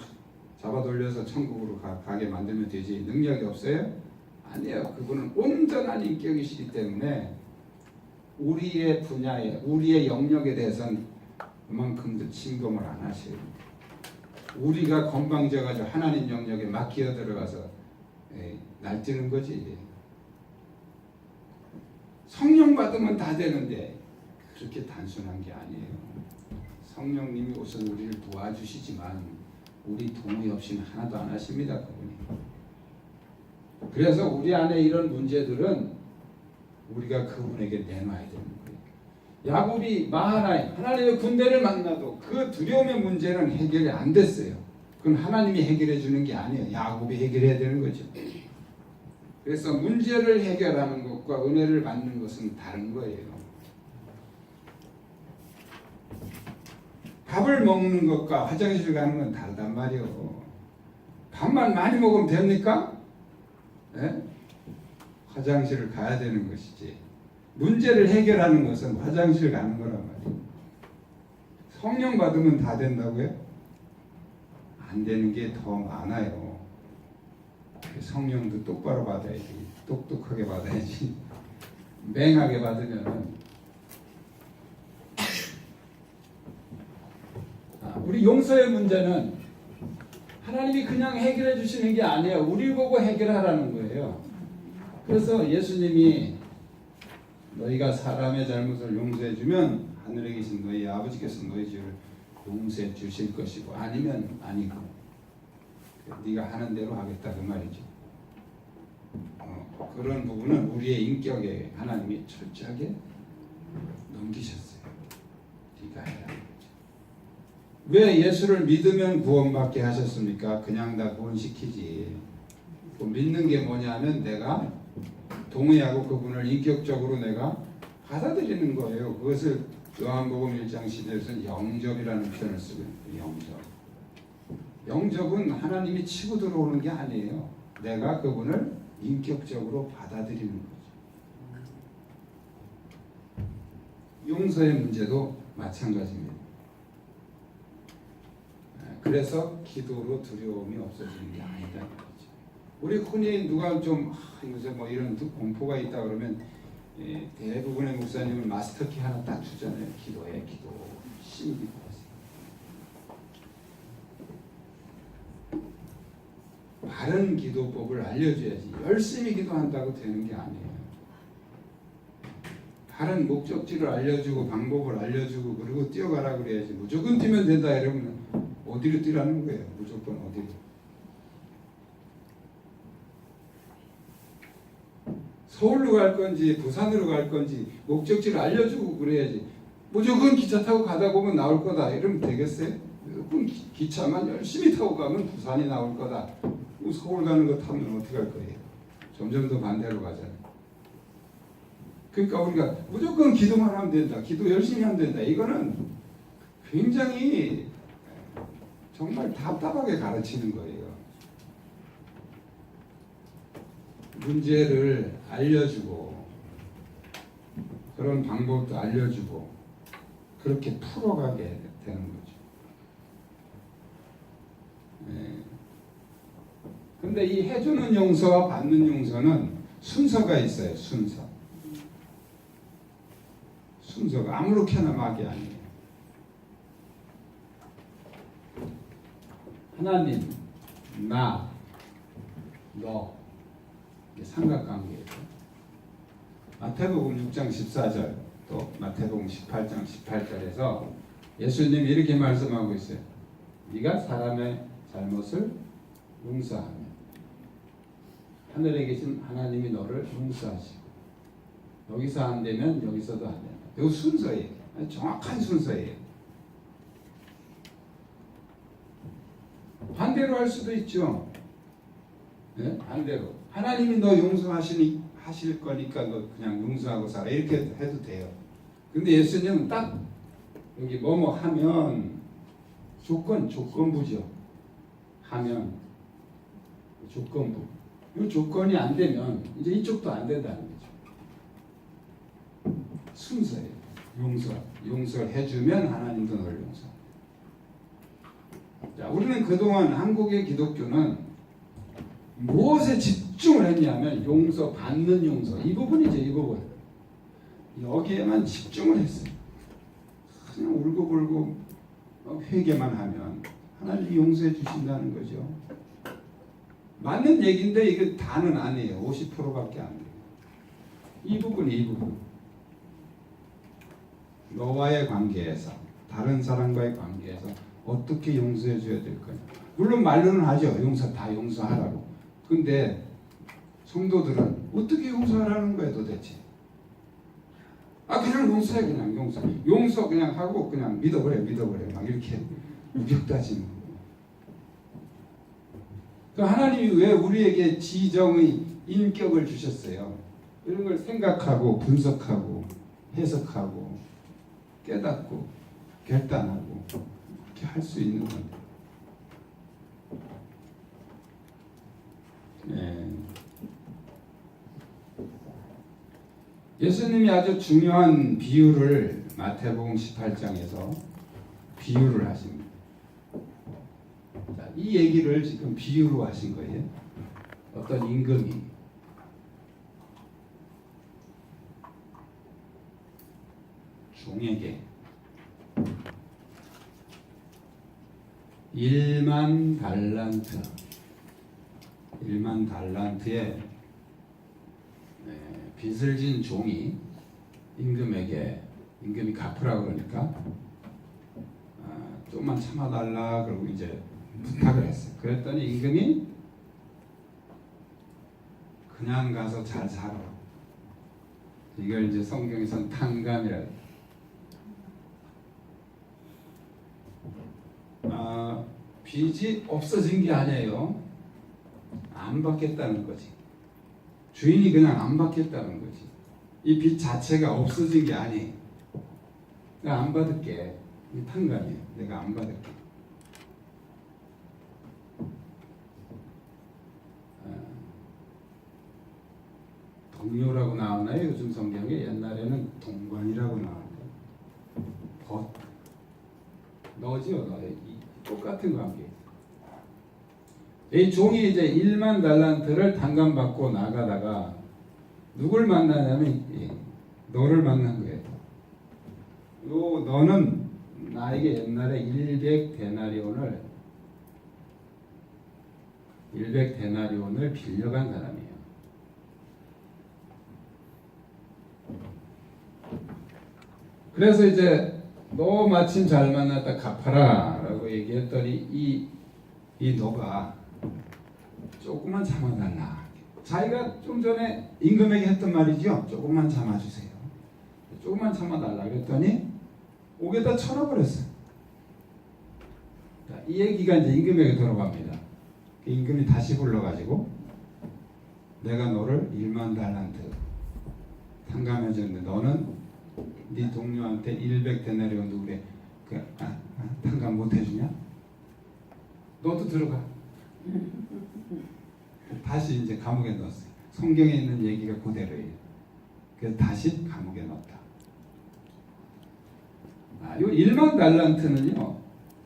잡아 돌려서 천국으로 가게 만들면 되지. 능력이 없어요? 아니에요. 그분은 온전한 인격이시기 때문에 우리의 분야에, 우리의 영역에 대해서는 그만큼도 침범을 안 하셔요. 우리가 건방져가지고 하나님 영역에 막 기어 들어가서 날뛰는 거지. 성령 받으면 다 되는데 그렇게 단순한 게 아니에요. 성령님이 우선 우리를 도와주시지만 우리 동의 없이는 하나도 안 하십니다. 그분이. 그래서 우리 안에 이런 문제들은 우리가 그분에게 내놔야 되는 거예요. 야곱이 마하나임 하나님의 군대를 만나도 그 두려움의 문제는 해결이 안 됐어요. 그건 하나님이 해결해 주는 게 아니에요. 야곱이 해결해야 되는 거죠. 그래서 문제를 해결하는 것과 은혜를 받는 것은 다른 거예요. 밥을 먹는 것과 화장실 가는 건 다르단 말이에요. 밥만 많이 먹으면 됩니까? 네? 화장실을 가야 되는 것이지. 문제를 해결하는 것은 화장실 가는 거란 말이에요. 성령 받으면 다 된다고요? 안 되는 게 더 많아요. 성령도 똑바로 받아야지. 똑똑하게 받아야지. 맹하게 받으면은 우리 용서의 문제는 하나님이 그냥 해결해 주시는 게 아니에요. 우리 보고 해결하라는 거예요. 그래서 예수님이 너희가 사람의 잘못을 용서해 주면 하늘에 계신 너희 아버지께서 너희 죄를 용서해 주실 것이고 아니면 아니고 네가 하는 대로 하겠다 그 말이죠. 그런 부분은 우리의 인격에 하나님이 철저하게 넘기셨어요. 네가 해라. 왜 예수를 믿으면 구원받게 하셨습니까? 그냥 다 구원시키지. 그 믿는 게 뭐냐면 내가 동의하고 그분을 인격적으로 내가 받아들이는 거예요. 그것을 요한복음 1장 10절에서는 영접이라는 표현을 쓰고 있어요. 영접. 영접은 하나님이 치고 들어오는 게 아니에요. 내가 그분을 인격적으로 받아들이는 거죠. 용서의 문제도 마찬가지입니다. 그래서 기도로 두려움이 없어지는 게 아니다. 우리 흔히 누가 좀 요새 뭐 이런 공포가 있다 그러면 대부분의 목사님은 마스터키 하나 딱 주잖아요. 기도해, 기도, 신기도하세요. 바른 기도법을 알려줘야지. 열심히 기도한다고 되는 게 아니에요. 바른 목적지를 알려주고 방법을 알려주고 그리고 뛰어가라 그래야지. 무조건 뛰면 된다 이러면 어디로 뛰라는 거예요? 무조건 어디로? 서울로 갈 건지 부산으로 갈 건지 목적지를 알려주고 그래야지. 무조건 기차 타고 가다 보면 나올 거다 이러면 되겠어요? 무조건 기차만 열심히 타고 가면 부산이 나올 거다. 서울 가는 거 타면 어떻게 할 거예요? 점점 더 반대로 가잖아요. 그러니까 우리가 무조건 기도만 하면 된다. 기도 열심히 하면 된다. 이거는 굉장히 정말 답답하게 가르치는 거예요. 문제를 알려주고 그런 방법도 알려주고 그렇게 풀어가게 되는 거죠. 근데 이 해주는 용서와 받는 용서는 순서가 있어요. 순서가 아무렇게나 막이 아니에요. 하나님, 나, 너 이게 삼각관계예요. 마태복음 6장 14절 또 마태복음 18장 18절에서 예수님이 이렇게 말씀하고 있어요. 네가 사람의 잘못을 용서하면 하늘에 계신 하나님이 너를 용서하시고 여기서 안 되면 여기서도 안 된다. 이 순서예요. 정확한 순서예요. 반대로 할 수도 있죠. 네? 반대로 하나님이 너 하실 거니까 너 그냥 용서하고 살아 이렇게 해도 돼요. 근데 예수님은 딱 여기 뭐뭐 하면 조건부죠. 하면 조건부. 이 조건이 안 되면 이제 이쪽도 안 된다는 거죠. 순서예요. 용서를 해주면 하나님도 널 용서. 자, 우리는 그동안 한국의 기독교는 무엇에 집중을 했냐면 용서, 받는 용서 이 부분이죠. 이 부분. 여기에만 집중을 했어요. 그냥 울고불고 회개만 하면 하나님이 용서해 주신다는 거죠. 맞는 얘기인데 이게 다는 아니에요. 50%밖에 안 돼요. 이 부분. 너와의 관계에서, 다른 사람과의 관계에서 어떻게 용서해 줘야 될 거냐. 물론 말로는 하죠. 다 용서하라고. 근데 성도들은 어떻게 용서하라는 거예요 도대체. 그냥 용서해. 그냥 용서 그냥 하고 그냥 믿어버려 막 이렇게 우격다짐. 하나님이 왜 우리에게 지정의 인격을 주셨어요? 이런 걸 생각하고 분석하고 해석하고 깨닫고 결단하고 그렇게 할 수 있는 건데. 네. 예수님이 아주 중요한 비유를 마태복음 18장에서 비유를 하십니다. 자, 이 얘기를 지금 비유로 하신 거예요. 어떤 임금이 종에게 1만 달란트의 빚을 진 종이 임금이 갚으라고 그러니까 조금만 참아달라 그러고 이제 부탁을 했어요. 그랬더니 임금이 그냥 가서 잘 살아. 이걸 이제 성경에서는 탕감이라고. 빚이 없어진 게 아니에요. 안 받겠다는 거지. 주인이 그냥 안 받겠다는 거지. 이 빚 자체가 없어진 게 아니에요. 내가 안 받을게. 이 탕감이에요. 내가 안 받을게. 동료라고 나왔나요? 요즘 성경에 옛날에는 동관이라고 나왔는데 너지요, 너. 똑같은 관계. 이 종이 이제 1만 달란트를 탕감받고 나가다가 누굴 만나냐면 너를 만난 거예요. 너는 나에게 옛날에 100데나리온을 빌려간 사람이에요. 그래서 이제 너 마침 잘 만났다 갚아라 라고 얘기했더니 이 너가 조금만 참아달라. 자기가 좀 전에 임금에게 했던 말이죠. 조금만 참아주세요. 조금만 참아달라 그랬더니 옥에다 쳐넣어버렸어요. 이 얘기가 이제 임금에게 돌아갑니다. 임금이 다시 불러가지고 내가 너를 1만 달란트 탕감해줬는데 너는 네 동료한테 100데나리온도 그래 탕감 못 해주냐? 너도 들어가. 다시 이제 감옥에 넣었어요. 성경에 있는 얘기가 그대로예요. 그래서 다시 감옥에 넣었다. 이 1만 달란트는요.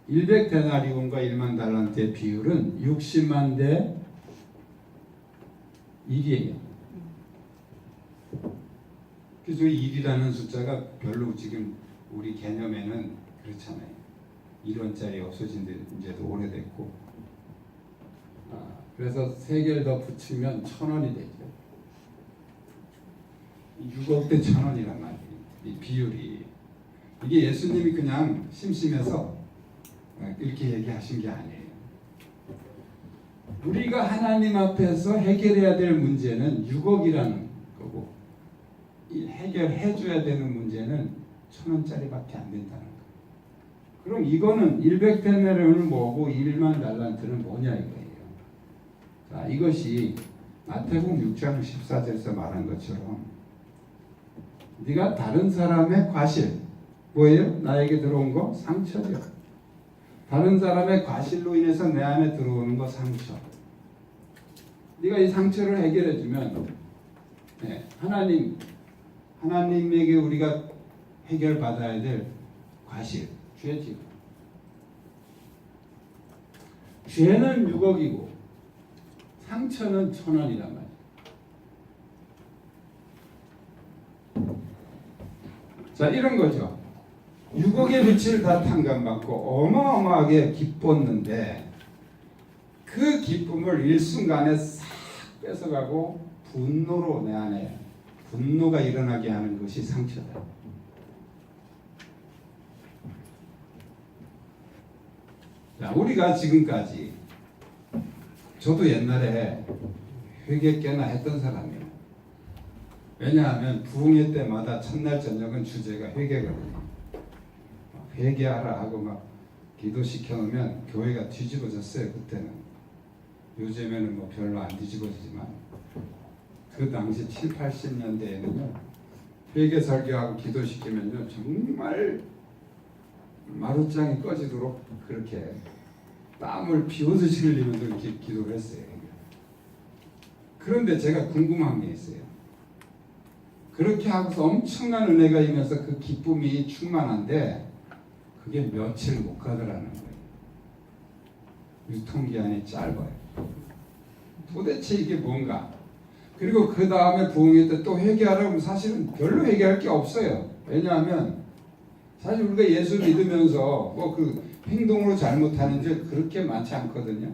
100데나리온과 1만 달란트의 비율은 60만 대 1이에요. 그래서 1이라는 숫자가 별로 지금 우리 개념에는 그렇잖아요. 1원짜리 없어진 지도 오래됐고 그래서 3개를 더 붙이면 1,000원이 되죠. 6억대 1,000원이란 말이에요. 이 비율이. 이게 예수님이 그냥 심심해서 이렇게 얘기하신 게 아니에요. 우리가 하나님 앞에서 해결해야 될 문제는 6억이라는 거고 해결해 줘야 되는 문제는 1,000원짜리밖에 안 된다는 거예요. 그럼 이거는 100데나리온은 뭐고 1만 달란트는 뭐냐 이거예요. 자, 이것이 마태복음 6장 14절에서 말한 것처럼 네가 다른 사람의 과실 뭐예요? 나에게 들어온 거 상처죠. 다른 사람의 과실로 인해서 내 안에 들어오는 거 상처. 네가 이 상처를 해결해 주면 하나님에게 우리가 해결 받아야 될 과실, 죄지. 죄는 6억이고 상처는 1,000원이란 말이야. 자, 이런 거죠. 6억의 빛을 다 탕감받고 어마어마하게 기뻤는데 그 기쁨을 일순간에 싹 뺏어가고 분노로 내 안에 분노가 일어나게 하는 것이 상처다. 자, 우리가 지금까지 저도 옛날에 회개 꽤나 했던 사람이에요. 왜냐하면 부흥회 때마다 첫날 저녁은 주제가 회개거든요. 회개하라 하고 막 기도시켜 놓으면 교회가 뒤집어졌어요. 그때는. 요즘에는 뭐 별로 안 뒤집어지지만 그 당시 7, 80년대에는요 회개 설교하고 기도시키면요 정말 마루장이 꺼지도록 그렇게 땀을 비오듯이 흘리면서 이렇게 기도를 했어요. 그런데 제가 궁금한 게 있어요. 그렇게 하고서 엄청난 은혜가 임해서 그 기쁨이 충만한데 그게 며칠 못 가더라는 거예요. 유통기한이 짧아요. 도대체 이게 뭔가? 그리고 그 다음에 부흥회 때 또 회개하라고 하면 사실은 별로 회개할 게 없어요. 왜냐하면 사실 우리가 예수 믿으면서 뭐 그 행동으로 잘못하는 줄 그렇게 많지 않거든요.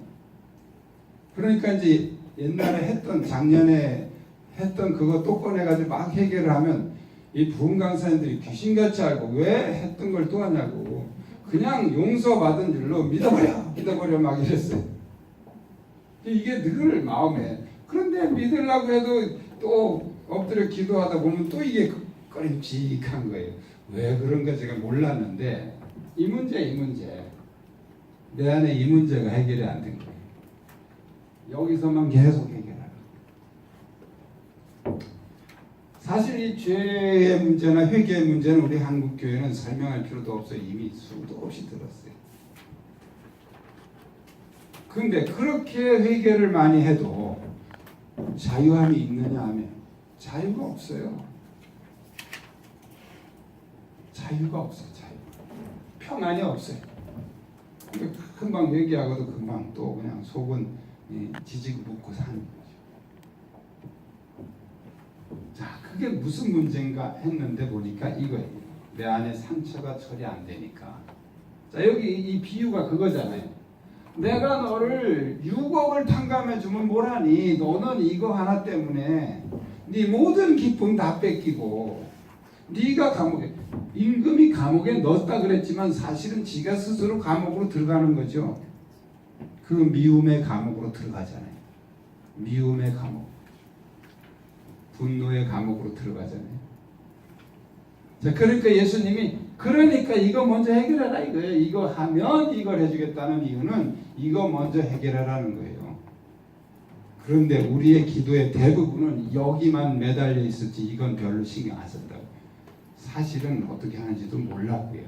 그러니까 이제 옛날에 했던 작년에 했던 그거 또 꺼내가지고 막 해결을 하면 이 부흥 강사님들이 귀신같이 알고 왜 했던 걸 또 하냐고 그냥 용서받은 줄로 믿어버려 막 이랬어요. 이게 늘 마음에 그런데 믿으려고 해도 또 엎드려 기도하다 보면 또 이게 꺼림칙한 거예요. 왜 그런가 제가 몰랐는데 이 문제 내 안에 이 문제가 해결이 안 된 거예요. 여기서만 계속 해결하라. 사실 이 죄의 문제나 회개의 문제는 우리 한국 교회는 설명할 필요도 없어요. 이미 수도 없이 들었어요. 근데 그렇게 회개를 많이 해도 자유함이 있느냐 하면 자유가 없어요. 자유가 없어요. 평안이 없어요. 금방 회개하고도 금방 또 그냥 속은 지지고 볶고 사는 거죠. 자, 그게 무슨 문제인가 했는데 보니까 이거예요. 내 안에 상처가 처리 안 되니까. 자, 여기 이 비유가 그거잖아요. 내가 너를 6억을 탕감해 주면 뭐라니? 너는 이거 하나 때문에 네 모든 기쁨 다 뺏기고 네가 감옥에 임금이 감옥에 넣었다 그랬지만 사실은 지가 스스로 감옥으로 들어가는 거죠. 그 미움의 감옥으로 들어가잖아요. 미움의 감옥, 분노의 감옥으로 들어가잖아요. 자, 그러니까 예수님이 그러니까 이거 먼저 해결해라 이거예요. 이거 하면 이걸 해주겠다는 이유는 이거 먼저 해결하라는 거예요. 그런데 우리의 기도의 대부분은 여기만 매달려 있었지 이건 별로 신경 안 썼다고. 사실은 어떻게 하는지도 몰랐고요.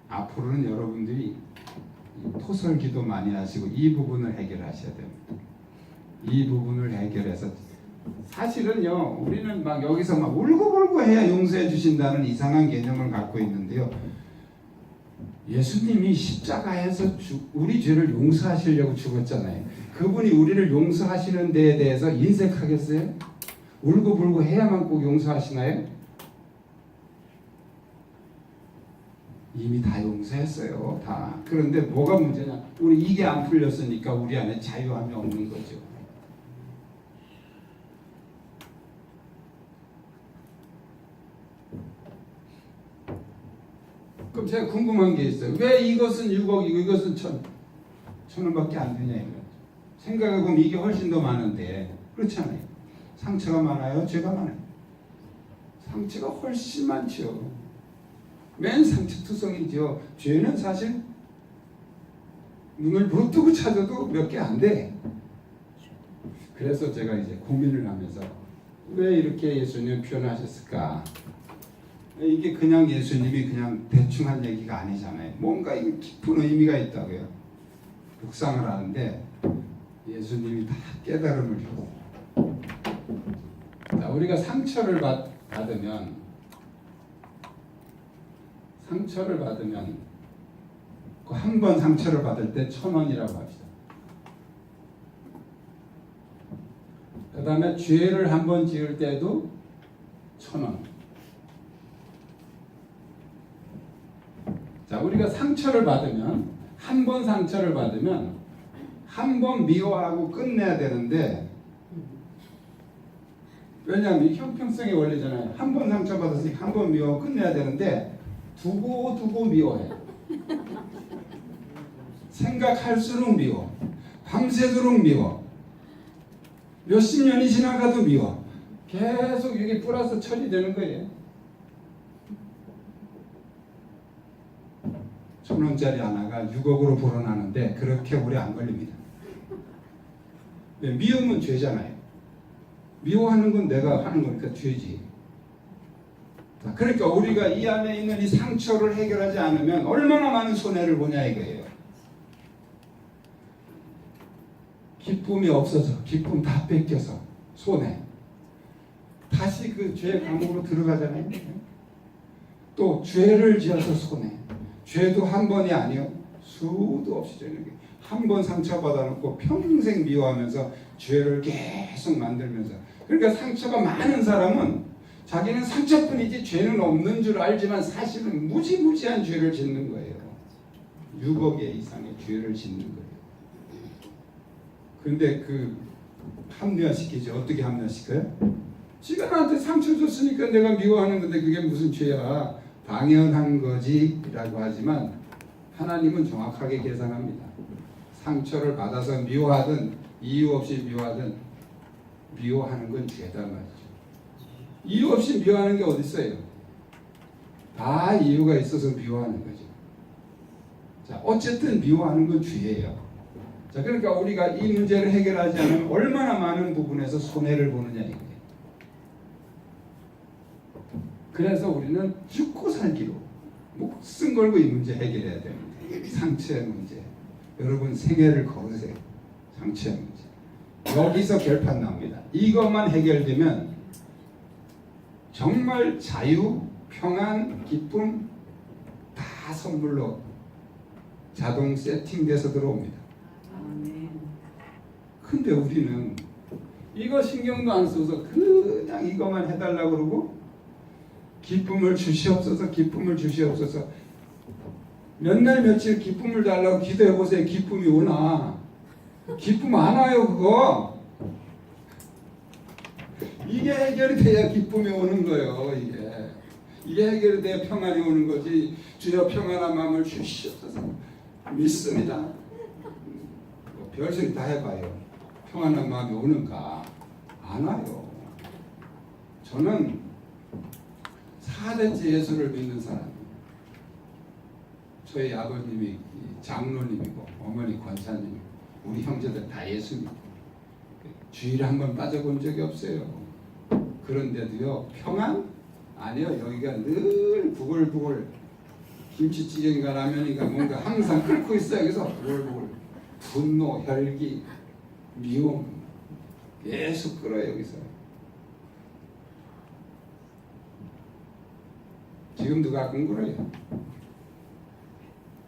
앞으로는 여러분들이 토설 기도 많이 하시고 이 부분을 해결하셔야 됩니다. 이 부분을 해결해서 사실은요 우리는 막 여기서 막 울고불고 해야 용서해 주신다는 이상한 개념을 갖고 있는데요. 예수님이 십자가에서 우리 죄를 용서하시려고 죽었잖아요. 그분이 우리를 용서하시는 데에 대해서 인색하겠어요? 울고불고 해야만 꼭 용서하시나요? 이미 다 용서했어요. 다. 그런데 뭐가 문제냐? 우리 이게 안 풀렸으니까 우리 안에 자유함이 없는 거죠. 그럼 제가 궁금한 게 있어요. 왜 이것은 6억이고 이것은 1,000원밖에 안 되냐 이거죠. 생각해보면 이게 훨씬 더 많은데 그렇잖아요. 상처가 많아요? 죄가 많아요? 상처가 훨씬 많죠. 맨 상처투성이죠. 죄는 사실 눈을 부릅뜨고 찾아도 몇 개 안 돼. 그래서 제가 이제 고민을 하면서 왜 이렇게 예수님을 표현하셨을까? 이게 그냥 예수님이 그냥 대충 한 얘기가 아니잖아요. 뭔가 깊은 의미가 있다고요. 묵상을 하는데 예수님이 다 깨달음을 줬어요. 자, 우리가 상처를 받으면 그 한 번 상처를 받을 때 1,000원이라고 합시다. 그 다음에 죄를 한 번 지을 때도 1,000원. 자, 우리가 상처를 받으면 한 번 상처를 받으면 한 번 미워하고 끝내야 되는데, 왜냐하면 이 형평성의 원리잖아요. 한 번 상처 받았으니까 한 번 미워하고 끝내야 되는데 두고 미워해. 생각할수록 미워. 밤새도록 미워. 몇십 년이 지나가도 미워. 계속 이게 플러스 처리되는 거예요. 1,000원짜리 하나가 6억으로 불어나는데 그렇게 오래 안 걸립니다. 미움은 죄잖아요. 미워하는 건 내가 하는 거니까 죄지. 그러니까 우리가 이 안에 있는 이 상처를 해결하지 않으면 얼마나 많은 손해를 보냐 이거예요. 기쁨이 없어서, 기쁨 다 뺏겨서 손해. 다시 그 죄 감옥으로 들어가잖아요. 또 죄를 지어서 손해. 죄도 한 번이 아니요, 수도 없이 죄는 게. 한 번 상처받아 놓고 평생 미워하면서 죄를 계속 만들면서. 그러니까 상처가 많은 사람은 자기는 상처뿐이지 죄는 없는 줄 알지만 사실은 무지무지한 죄를 짓는 거예요. 6억 개 이상의 죄를 짓는 거예요. 그런데 그 합리화시키죠. 어떻게 합리화시켜요? 지가 나한테 상처 줬으니까 내가 미워하는 건데 그게 무슨 죄야. 당연한 거지 라고 하지만 하나님은 정확하게 계산합니다. 상처를 받아서 미워하든 이유 없이 미워하든 미워하는 건 죄다 말이죠. 이유 없이 미워하는 게 어디 있어요? 다 이유가 있어서 미워하는 거죠. 자, 어쨌든 미워하는 건 죄예요. 자, 그러니까 우리가 이 문제를 해결하지 않으면 얼마나 많은 부분에서 손해를 보느냐 이거예요. 그래서 우리는 죽고 살기로 목숨 걸고 이 문제 해결해야 됩니다. 상처의 문제. 여러분 생애를 걸으세요. 상처의 문제. 여기서 결판 납니다. 이것만 해결되면 정말 자유, 평안, 기쁨 다 선물로 자동 세팅돼서 들어옵니다. 근데 우리는 이거 신경도 안 써서 그냥 이것만 해달라고 그러고 기쁨을 주시옵소서, 기쁨을 주시옵소서. 몇 날 며칠 기쁨을 달라고 기도해보세요. 기쁨이 오나? 기쁨 안 와요 그거. 이게 해결이 돼야 기쁨이 오는 거예요. 이게 해결이 돼야 평안이 오는 거지. 주여 평안한 마음을 주시옵소서. 믿습니다. 별소리 다 해봐요. 평안한 마음이 오는가? 안 와요. 저는 4대째 예수를 믿는 사람이에요. 저희 아버님이 장로님이고 어머니 권사님이고 우리 형제들 다 예수 믿고 주일에 한 번 빠져본 적이 없어요. 그런데도요, 평안? 아니요. 여기가 늘 부글부글 김치찌개인가 라면인가 뭔가 항상 끓고 있어요. 여기서 부글부글 분노, 혈기, 미움 계속 끓어요. 여기서 지금도 가끔 끓어요.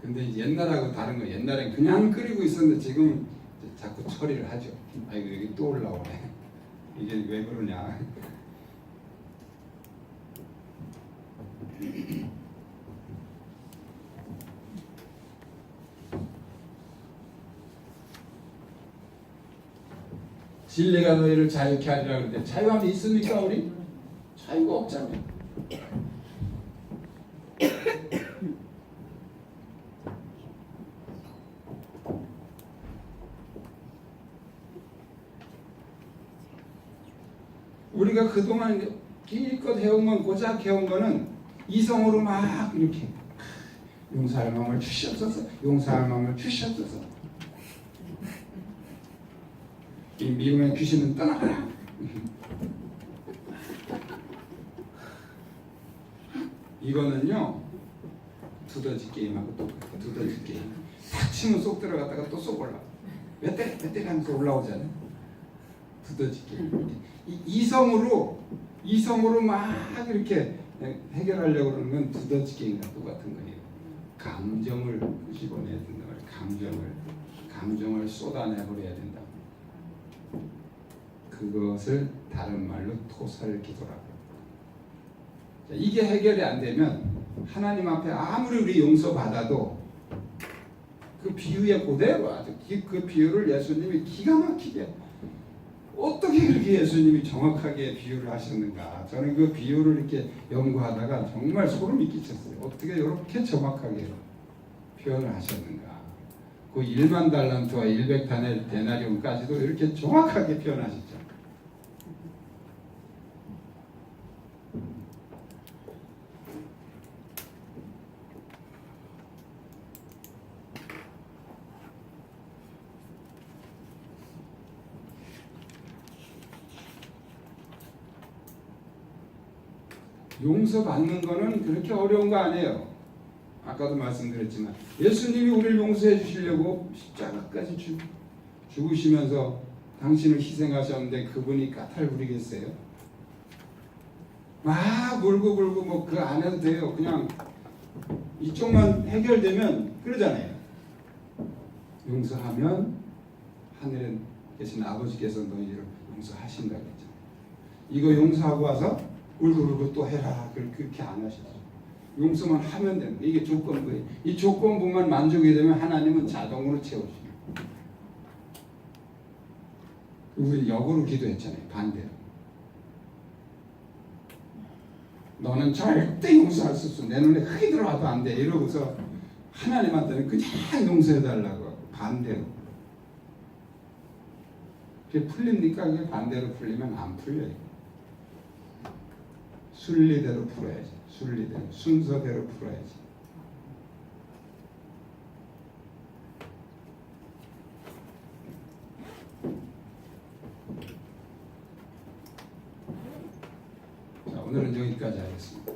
근데 옛날하고 다른 거, 옛날엔 그냥 끓이고 있었는데 지금 자꾸 처리를 하죠. 아이고 여기 또 올라오네. 이게 왜 그러냐. 진리가 너희를 자유케 하리라 그러는데 자유함이 있습니까 우리? 자유가 없잖아요. 우리가 그동안 기껏 해온 건, 고작 해온 거는 이성으로 막 이렇게 용서할 마음을 주시옵소서, 용서할 마음을 주시옵소서. 이 미움의 귀신은 떠나가라. 이거는요 두더지 게임하고 똑같아요. 두더지 게임. 탁 치면 쏙 들어갔다가 또 쏙 올라. 몇 대 하면서 올라오잖아요. 두더지 게임. 이성으로 막 이렇게 해결하려고 그러는 건 두더지 게임과 똑같은 거예요. 감정을 끄집어내야 된다 말이에요. 감정을 쏟아내버려야 된다. 그것을 다른 말로 토설기도라고. 이게 해결이 안 되면 하나님 앞에 아무리 우리 용서받아도 그 비유에 그대로 아주 그 비유를 예수님이 기가 막히게 어떻게 그렇게 예수님이 정확하게 비유를 하셨는가. 저는 그 비유를 이렇게 연구하다가 정말 소름이 끼쳤어요. 어떻게 이렇게 정확하게 표현을 하셨는가. 그 1만 달란트와 100데나리온까지도 이렇게 정확하게 표현하셨죠. 용서받는 거는 그렇게 어려운 거 아니에요. 아까도 말씀드렸지만 예수님이 우리를 용서해 주시려고 십자가까지 죽으시면서 당신을 희생하셨는데 그분이 까탈 부리겠어요? 막 울고 불고 뭐 그 안 해도 돼요. 그냥 이쪽만 해결되면 그러잖아요. 용서하면 하늘에 계신 아버지께서 너희를 용서하신다 그랬잖아요. 이거 용서하고 와서 울고 또 해라. 그렇게 안 하셨어요. 용서만 하면 되는 거예요. 이게 조건부예요. 이 조건부만 만족이 되면 하나님은 자동으로 채우시죠. 우리 역으로 기도했잖아요. 반대로. 너는 절대 용서할 수 없어. 내 눈에 흙이 들어와도 안 돼. 이러고서 하나님한테는 그냥 용서해달라고 하고 반대로. 그게 풀립니까? 그게 반대로 풀리면 안 풀려요. 순리대로 풀어야지. 순리대로. 순서대로 풀어야지. 자, 오늘은 여기까지 하겠습니다.